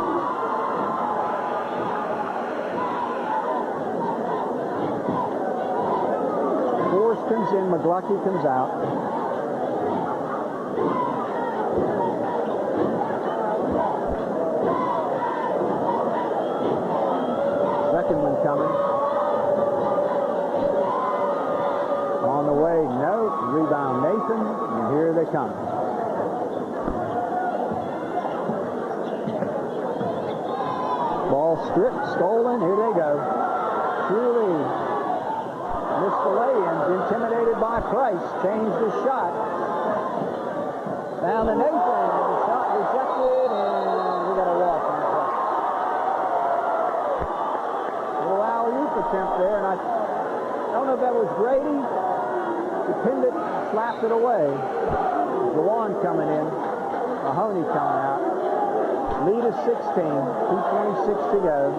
Force comes in, McGlucky comes out. Second one coming. On the way, no. Rebound Nathan, and here they come. Ball stripped, stolen, here they go. Truly the lay-ins, intimidated by Price, changed his shot. Down to Nathan, and the shot rejected, and we got a walk on play. Little alley-oop attempt there, and I don't know if that was Grady. He pinned it, slapped it away. Jawan coming in, Mahoney coming out. Lead is 16, 2:26 to go.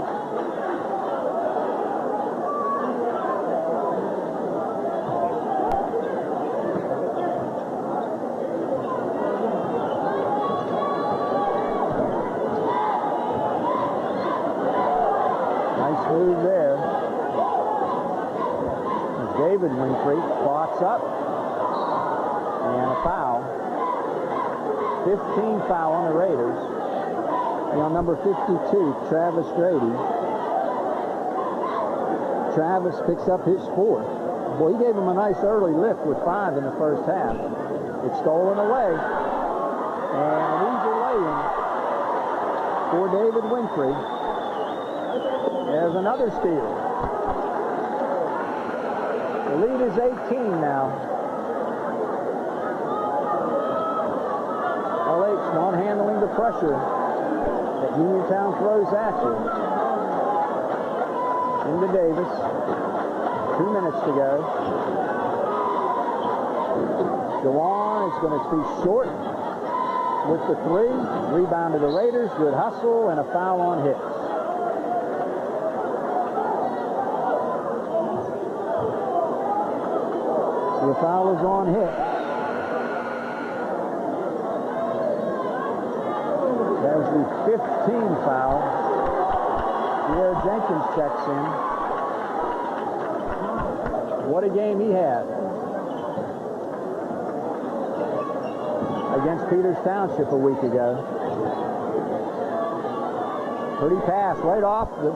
Move there. As David Winfrey spots up, and a foul. 15 foul on the Raiders. And on number 52, Travis Grady. Travis picks up his fourth. Boy, he gave him a nice early lift with 5 in the first half. It's stolen away. And an easy lay-in for David Winfrey. There's another steal. The lead is 18 now. LH not handling the pressure that Uniontown throws at you. Into Davis. 2 minutes to go. Jawan is going to be short with the 3. Rebound to the Raiders. Good hustle and a foul on Hicks. The foul is on Hicks. There's the 15 foul. Pierre Jenkins checks in. What a game he had against Peters Township a week ago. Pretty pass right off the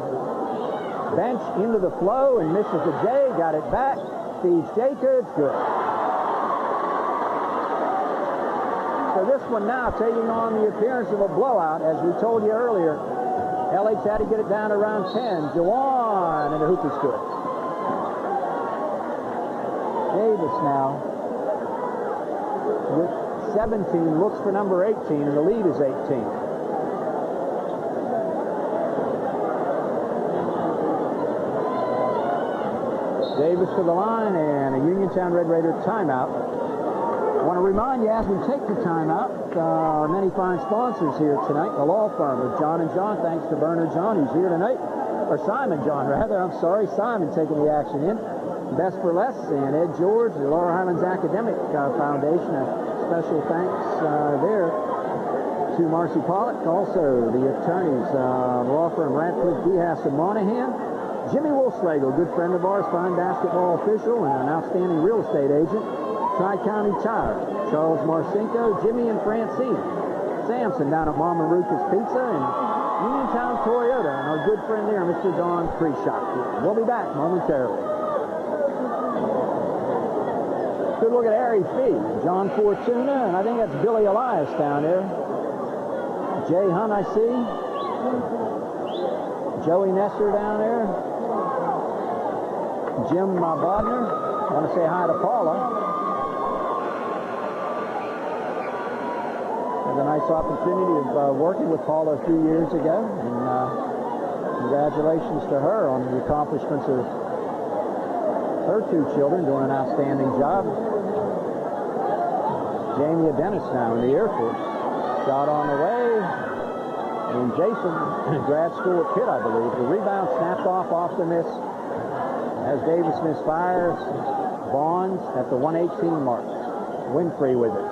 bench into the flow and misses the J. Got it back. Steve Jacobs, good. So this one now taking on the appearance of a blowout, as we told you earlier. LH had to get it down around 10. Jawan, and the hoop is good. Davis now with 17, looks for number 18, and the lead is 18. Davis to the line, and a Uniontown Red Raider timeout. I want to remind you, as we take the timeout, our many fine sponsors here tonight. The law firm of John & John, thanks to Bernard John, who's here tonight. Or Simon John, rather. I'm sorry, Simon taking the action in. Best for Less, and Ed George, the Laurel Highlands Academic Foundation. A special thanks there to Marcy Pollock. Also, the attorneys, law firm Radcliffe, Dehass, and Monahan. Jimmy Wolfslagle, good friend of ours, fine basketball official, and an outstanding real estate agent. Tri-County Tire, Charles Marcinko, Jimmy and Francine. Sampson down at Mama Ruth's Pizza, and Uniontown Toyota, and our good friend there, Mr. Don Kreshak. We'll be back momentarily. Good look at Harry Fee, John Fortuna, and I think that's Billy Elias down there. Jay Hunt, I see. Joey Nestor down there. Jim Bodner. I want to say hi to Paula. Had a nice opportunity of working with Paula a few years ago, and congratulations to her on the accomplishments of her 2 children, doing an outstanding job. Jamie Dennis now in the Air Force. Shot on the way. And Jason, grad school at Pitt, I believe. The rebound snapped off the miss. As Davis misfires, Bonds at the 118 mark. Winfrey with it.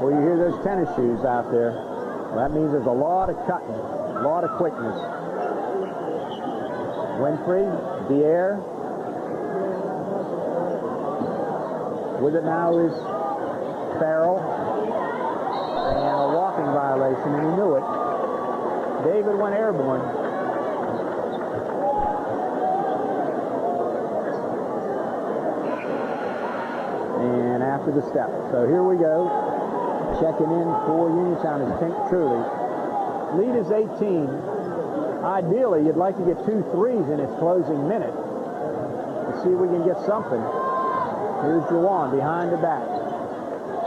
Well, you hear those tennis shoes out there. Well, that means there's a lot of cutting, a lot of quickness. Winfrey, the air. With it now is Farrell. And a walking violation, and he knew it. David went airborne. And after the step. So here we go. Checking in for Uniontown is Pink Truly. Lead is 18. Ideally, you'd like to get 2 threes in its closing minute. Let's see if we can get something. Here's Jawan behind the back.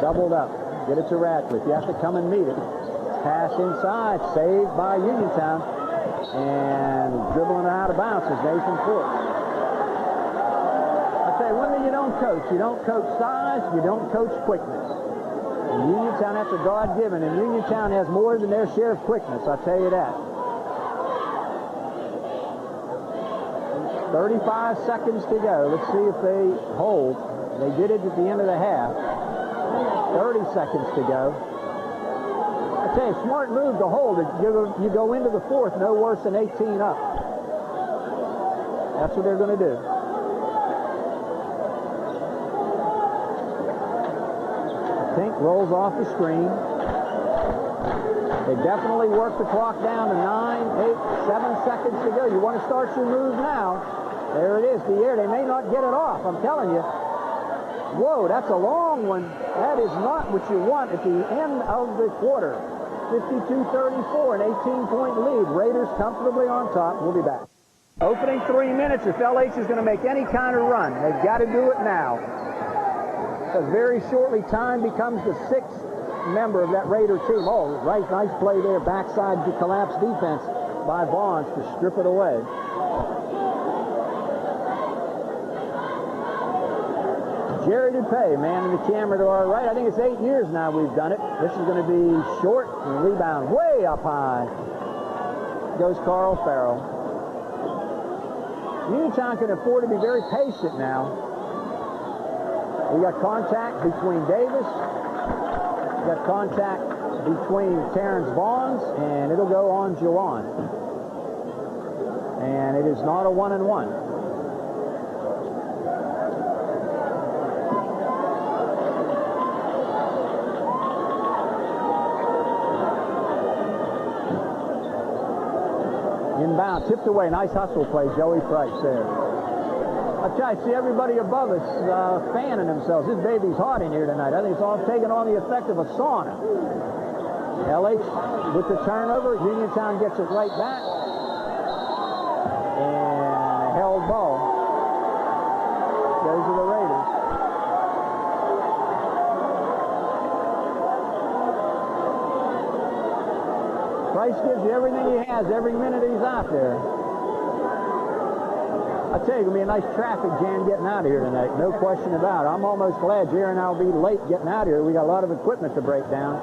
Doubled up. Get it to Radcliffe. You have to come and meet it. Pass inside. Saved by Uniontown. And dribbling out of bounds is Nathan Ford. I tell you, one thing you don't coach. You don't coach size. You don't coach quickness. And Uniontown, that's a God-given. And Uniontown has more than their share of quickness. I'll tell you that. 35 seconds to go. Let's see if they hold. They did it at the end of the half. 30 seconds to go. I tell you, smart move to hold it. You go into the fourth no worse than 18 up. That's what they're going to do. Pink rolls off the screen. They definitely work the clock down to 9, 8, 7 seconds to go. You want to start your move now. There it is, the air. They may not get it off, I'm telling you. Whoa, that's a long one. That is not what you want at the end of the quarter. 52-34, an 18-point lead. Raiders comfortably on top. We'll be back. Opening 3 minutes, if LH is going to make any kind of run, they've got to do it now. Because very shortly, time becomes the sixth member of that Raider team. Oh, right, nice play there. Backside collapse defense by Vaughns to strip it away. Jerry Dupay, man in the camera to our right. I think it's 8 years now we've done it. This is going to be short and rebound way up high. Goes Carl Farrell. Uniontown can afford to be very patient now. We got contact between Davis. We got contact between Terrence Vaughns, and it'll go on Jawan. And it is not a 1-and-1. Inbound, tipped away. Nice hustle play, Joey Price there. I try to see everybody above us fanning themselves. This baby's hot in here tonight. I think it's all taking on the effect of a sauna. LH with the turnover. Uniontown gets it right back. And a held ball. Goes to the Raiders. Price gives you everything he has every minute he's out there. I tell you, it's going to be a nice traffic jam getting out of here tonight. No question about it. I'm almost glad Jerry and I will be late getting out of here. We got a lot of equipment to break down.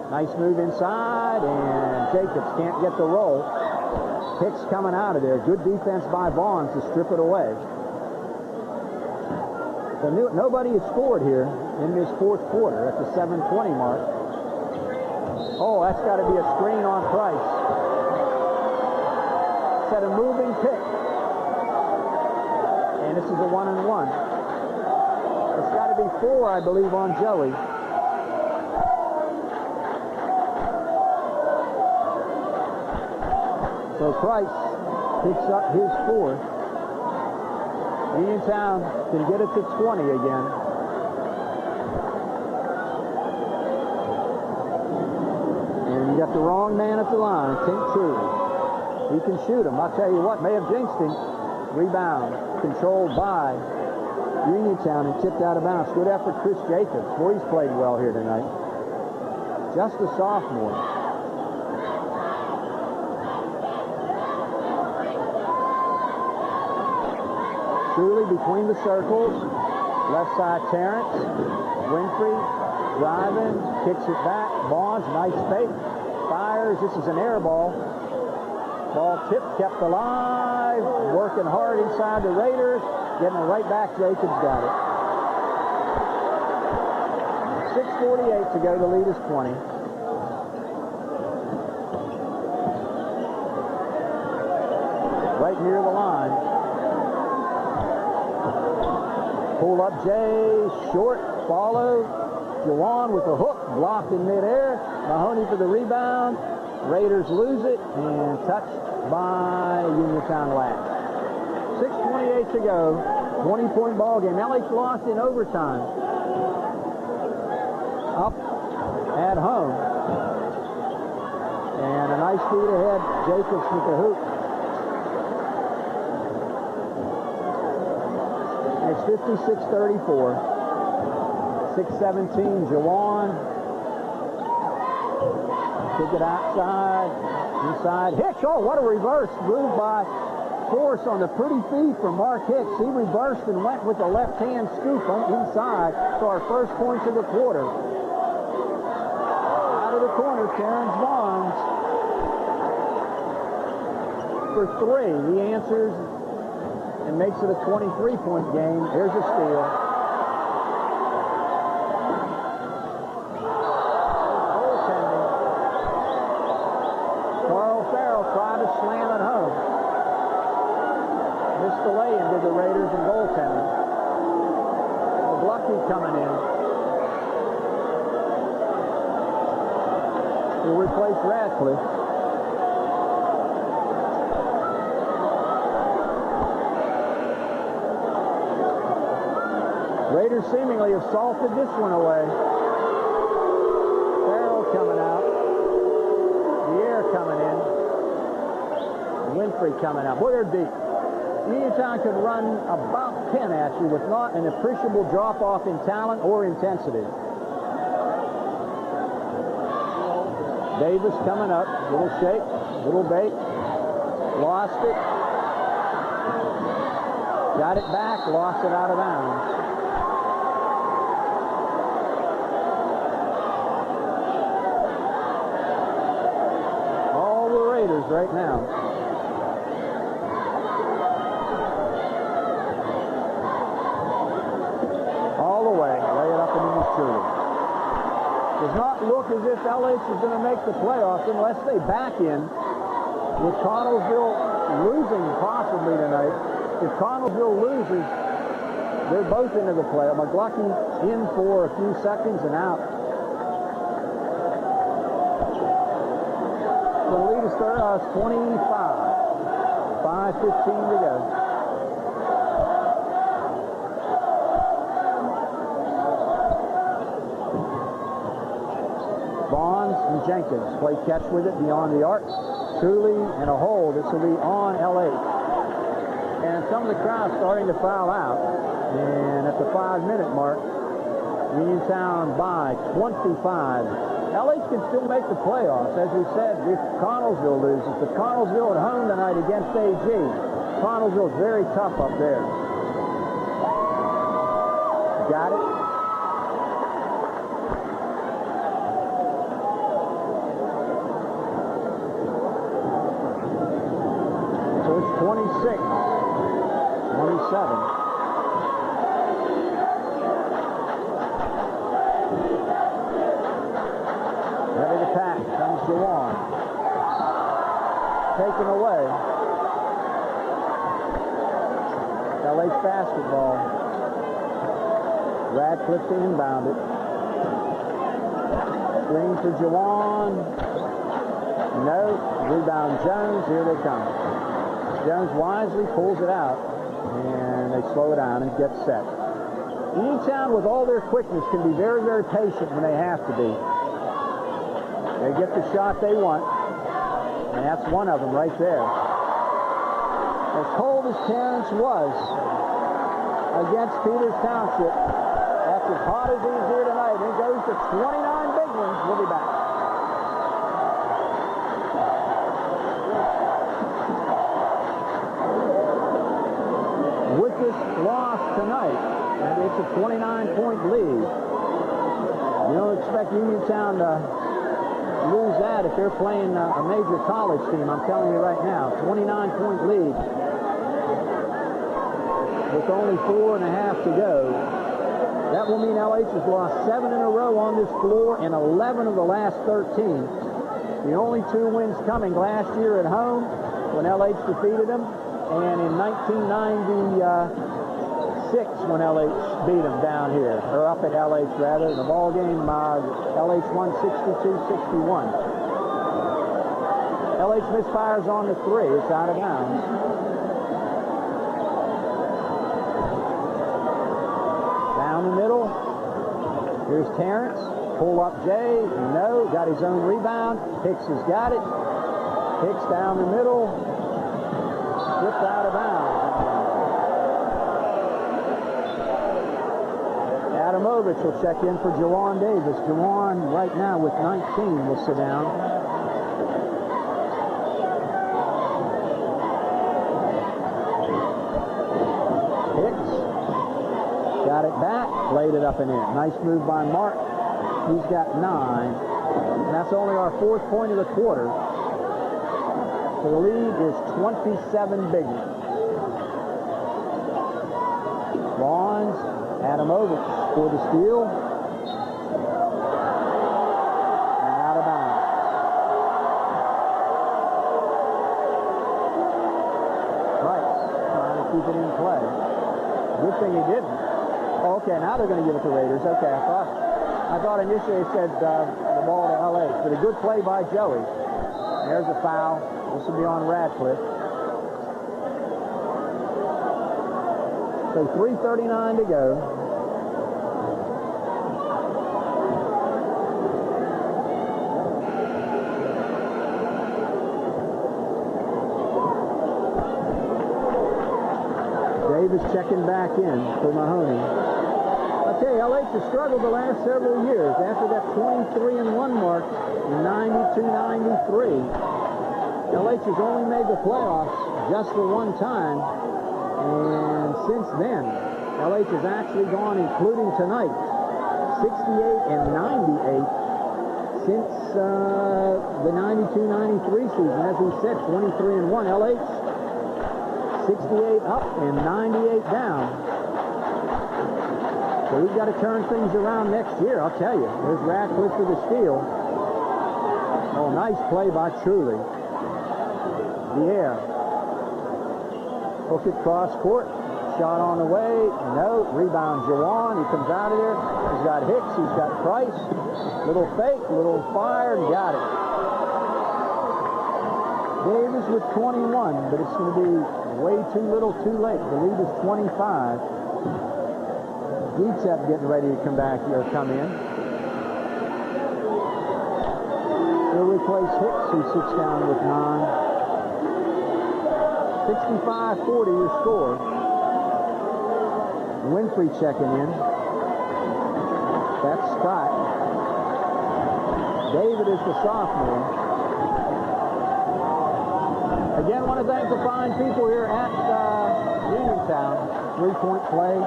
Nice move inside, and Jacobs can't get the roll. Hicks coming out of there. Good defense by Vaughns to strip it away. So nobody has scored here in this fourth quarter at the 7:20 mark. Oh, that's got to be a screen on Price. Set a moving pick. And this is a 1-and-1. It's got to be 4, I believe, on Joey. So Price picks up his 4th. Uniontown can get it to 20 again. You got the wrong man at the line, Tink Truly. He can shoot him. I'll tell you what, may have jinxed him. Rebound, controlled by Uniontown and tipped out of bounds. Good effort, Chris Jacobs. Boy, he's played well here tonight. Just a sophomore. Truly between the circles. Left side, Terrence. Winfrey driving, kicks it back. Vaughns, nice fake. Fires. This is an air ball. Ball tipped, kept alive. Working hard inside the Raiders. Getting it right back. Jacobs got it. 6:48 to go. The lead is 20. Right near the line. Pull up Jay. Short. Follow. Jawan with a hook, blocked in midair. Mahoney for the rebound. Raiders lose it, and touched by Uniontown last. 6:28 to go. 20-point ball game. LH lost in overtime. Up at home. And a nice feed ahead. Jacobs with the hoop. 56-34. 6:17, Jawan. Kick it outside, inside. Hicks, oh, what a reverse move by Force on the pretty feed from Mark Hicks. He reversed and went with the left-hand scoop on inside. So our first points of the quarter. Out of the corner, Terrence Bonds for 3. He answers and makes it a 23-point game. Here's a steal. Slam at home. Missed the lay-in to the Raiders and goaltending. McGlucky coming in. He'll replace Radcliffe. Raiders seemingly have salted this one away. Farrell coming out. Pierre coming in. Winfrey coming out. Boy, they're deep. Uniontown could run about 10 at you with not an appreciable drop-off in talent or intensity. Davis coming up. Little shake, little bait. Lost it. Got it back, lost it out of bounds. All the Raiders right now. Does not look as if LH is going to make the playoffs unless they back in with Connellsville losing possibly tonight. If Connellsville loses, they're both into the playoff. McGlucky in for a few seconds and out. The lead is 25. 5:15 to go. Jenkins play catch with it beyond the arc. Truly and a hole. This will be on LH. And some of the crowd starting to file out. And at the 5-minute mark, Uniontown by 25. LH can still make the playoffs, as we said, if Connellsville loses. But Connellsville at home tonight against AG. Connellsville is very tough up there. Got it. So it's 26, 27. Ready to pass. Comes Jawan. Taken away. LH basketball. Radcliffe to inbound it. Screen for Jawan. No. Rebound Jones. Here they come. Jones wisely pulls it out. And they slow it down and get set. Uniontown, with all their quickness, can be very, very patient when they have to be. They get the shot they want. And that's one of them right there. As cold as Terrence was against Peters Township, that's as hot as he's here tonight. He goes to 29 big ones. We'll be back. With this loss tonight, and it's a 29-point lead. You don't expect Uniontown to lose that if they're playing a major college team. I'm telling you right now, 29-point lead with only 4.5 to go. That will mean LH has lost 7 in a row on this floor and 11 of the last 13. The only 2 wins coming last year at home when LH defeated them, and in 1996 when LH beat them down here, or up at LH rather. In the ball game, LH won 62-61. LH misfires on the 3. It's out of bounds. Down the middle. Here's Terrence. Pull up Jay. No. Got his own rebound. Hicks has got it. Hicks down the middle. Slipped out of bounds. Adamovich will check in for Jawan Davis. Jawan right now with 19 will sit down. Hicks got it back, played it up and in. Nice move by Mark. He's got 9. And that's only our 4th point of the quarter. So the lead is 27 big. Barnes, Adamovich for the steal. And out of bounds. Price trying to keep it in play. Good thing he didn't. Oh, okay, now they're going to give it to Raiders. Okay, I thought initially it said the ball to LA. But a good play by Joey. There's a foul. This will be on Radcliffe. So 3:39 to go. Davis checking back in for Mahoney. I'll tell you, LH has struggled the last several years. After that 23-1 mark in 92-93, LH has only made the playoffs just the one time. And since then, LH has actually gone, including tonight, 68 and 98 since the 92-93 season. As we said, 23-1. LH 68 up and 98 down. So we've got to turn things around next year, I'll tell you. There's Radcliffe for the steal. Oh, nice play by Truly. The air. Hook it cross court. Shot on the way. No. Rebound Jawan. He comes out of there. He's got Hicks. He's got Price. Little fake. Little fire. And got it. Davis with 21. But it's going to be way too little too late. The lead is 25. Deetep getting ready to come back here. Come in. He'll replace Hicks, who sits down with 9. 65-40 your score. Winfrey checking in. That's Scott. David is the sophomore. Again, want to thank the fine people here at Uniontown. 3-point play.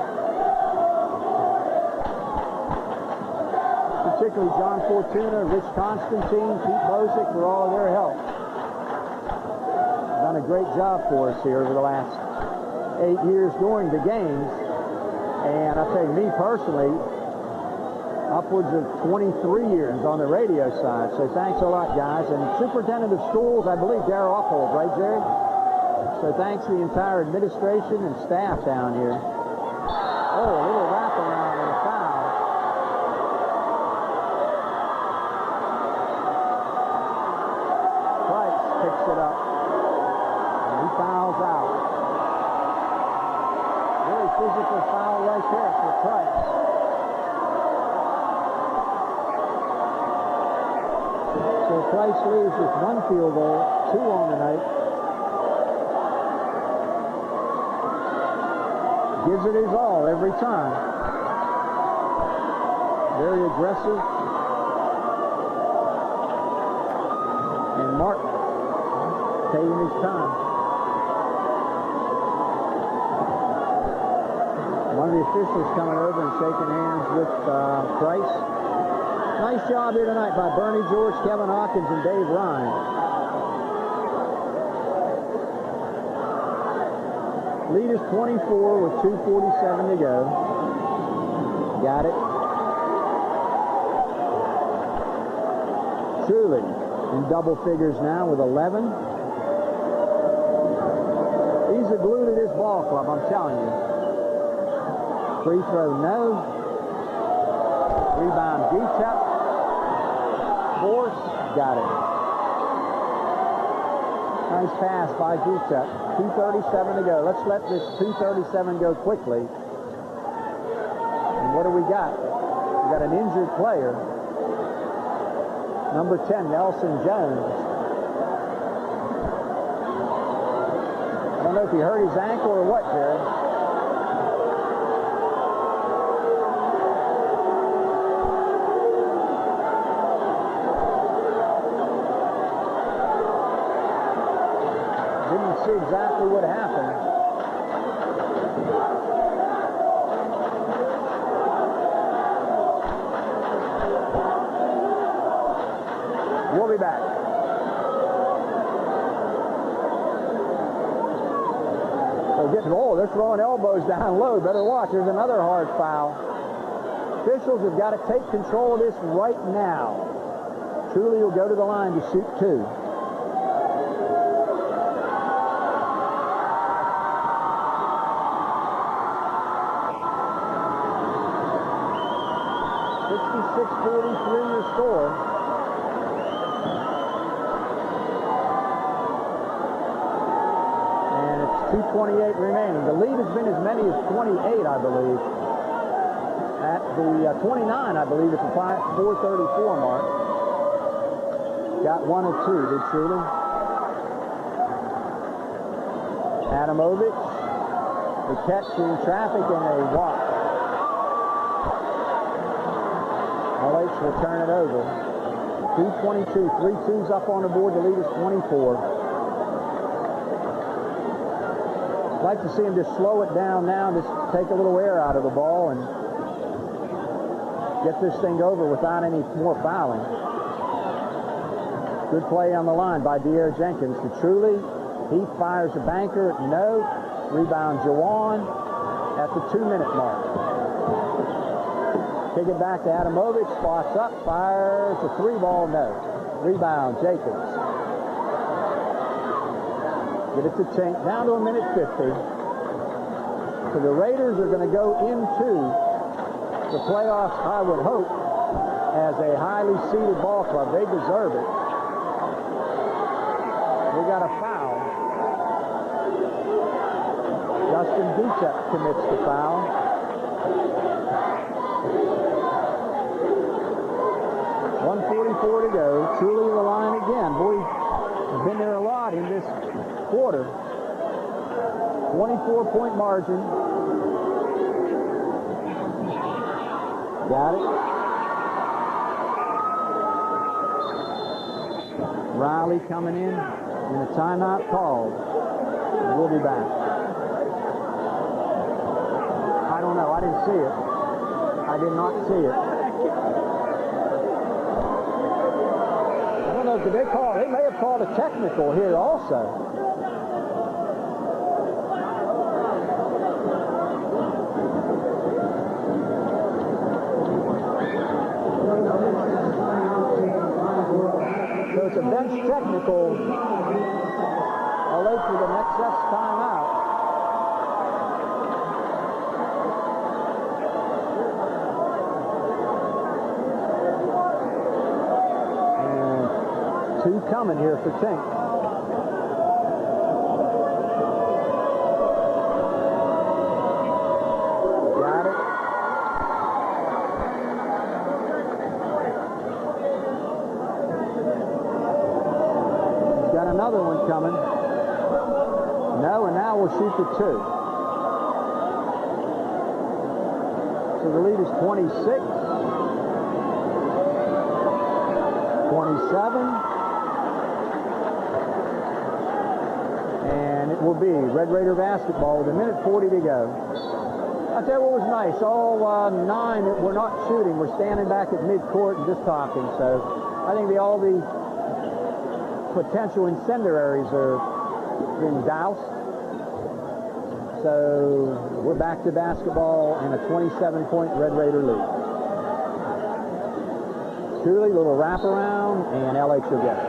Particularly John Fortuna, Rich Constantine, Pete Bosick for all of their help. Done a great job for us here over the last 8 years during the games. And I'll tell you, me personally, upwards of 23 years on the radio side. So thanks a lot, guys. And Superintendent of Schools, I believe, Darryl Uphold, right, Jerry? So thanks to the entire administration and staff down here. Oh, a little wraparound and a foul. Price picks it up. Fouls out. Very physical foul right there for Price. So Price leaves with 1 field goal, 2 on the night. Gives it his all every time. Very aggressive. And Mark taking his time. One of the officials coming over and shaking hands with Price. Nice job here tonight by Bernie George, Kevin Hawkins, and Dave Ryan. Lead is 24 with 2:47 to go. Got it. Truly in double figures now with 11. He's the glue to this ball club, I'm telling you. Free throw, no. Rebound, Deetep. Force, got it. Nice pass by Deetep. 2:37 to go. Let's let this 2:37 go quickly. And what do we got? We got an injured player. Number 10, Nelson Jones. I don't know if he hurt his ankle or what, Jared. see exactly what happened. We'll be back. They're throwing elbows down low. Better watch. There's another hard foul. Officials have got to take control of this right now. Truly will go to the line to shoot 2. Your score. And it's 2:28 remaining. The lead has been as many as 28, I believe. At the 29, I believe, at the 4:34 mark. Got 1 of 2, did Truly. Adamovich, the catch in traffic, and a walk. LH will turn it over. 2:22, 3 twos up on the board. The lead is 24. I'd like to see him just slow it down now, just take a little air out of the ball and get this thing over without any more fouling. Good play on the line by De'Aaron Jenkins to Truly. He fires a banker. No. Rebound Jawan at the 2-minute mark. Kick it back to Adamovich, spots up, fires a 3-ball, no. Rebound, Jacobs. Get it to Tink, down to 1:50. So the Raiders are going to go into the playoffs, I would hope, as a highly seeded ball club. They deserve it. We got a foul. Justin Ducek commits the foul. 1:44 to go. Truly the line again. Boy, he's been there a lot in this quarter. 24-point margin. Got it. Riley coming in and a timeout called. We'll be back. I don't know. I didn't see it. I did not see it. They may have called a technical here also. So it's a bench technical. I'll wait for the next timeout. Two coming here for Tink. Got it. He's got another one coming. No, and now we'll shoot the 2. So the lead is 26. 27. And it will be Red Raider basketball with 1:40 to go. I'll tell you what was nice. All 9 that we're not shooting, we're standing back at midcourt and just talking. So I think all the potential incendiaries are being doused. So we're back to basketball and a 27-point Red Raider lead. Truly, little wraparound, and LH will get it.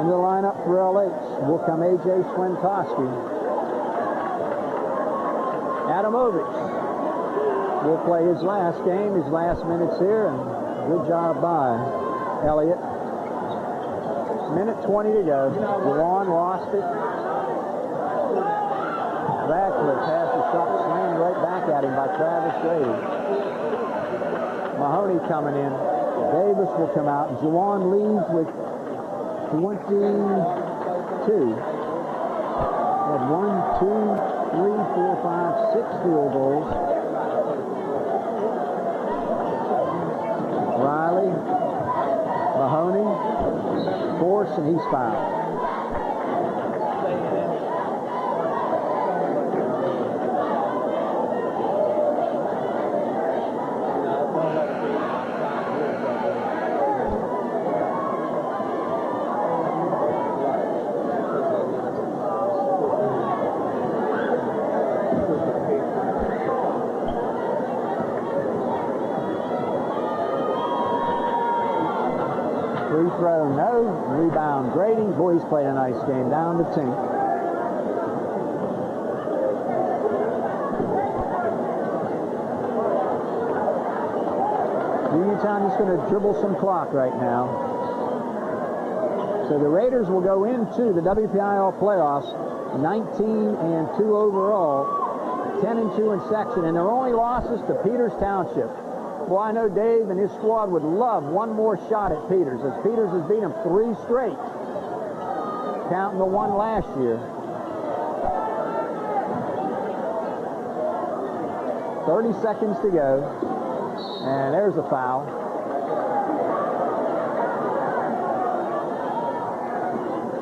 In the lineup for LH will come A.J. Swentowski. Adamovich will play his last game, his last minutes here, and good job by Elliott. 1:20 to go. Juwan lost it. Radcliffe has the shot slammed right back at him by Travis Leighty. Mahoney coming in. Davis will come out. And Juwan leaves with 22. Had 1, 2, 3, 4, 5, 6 field goals. Riley, Mahoney, 4, 6, and he's fouled. Free throw, no. Rebound, Grady. Boys played a nice game. Down to Tink. Uniontown is going to dribble some clock right now. So the Raiders will go into the WPIAL playoffs 19-2 overall, 10-2 in section, and their only losses to Peters Township. Well, I know Dave and his squad would love one more shot at Peters, as Peters has beat them 3 straight, counting the one last year. 30 seconds to go, and there's a foul.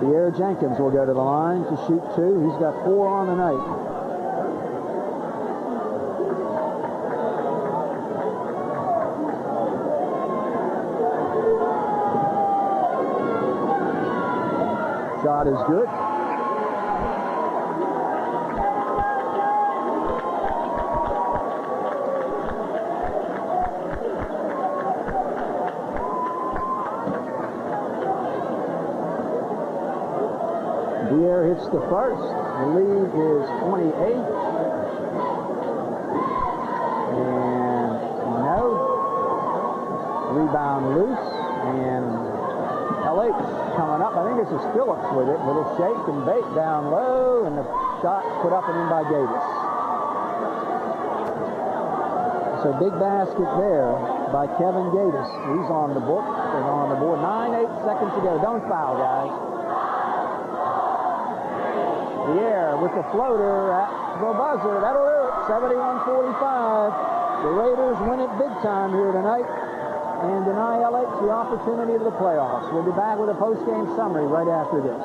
Pierre Jenkins will go to the line to shoot 2. He's got 4 on the night. Shot is good. Pierre hits the first. The lead is 28. And no. Rebound loose. And LH coming up. I think this is Phillips with it. Little shake and bake down low, and the shot put up and in by Gatus. So big basket there by Kevin Gatus. He's on the book and on the board. 9-8 seconds to go. Don't foul, guys. The air with the floater at the buzzer. That'll do it. 71-45. The Raiders win it big time here tonight and deny LH the opportunity to the playoffs. We'll be back with a post-game summary right after this.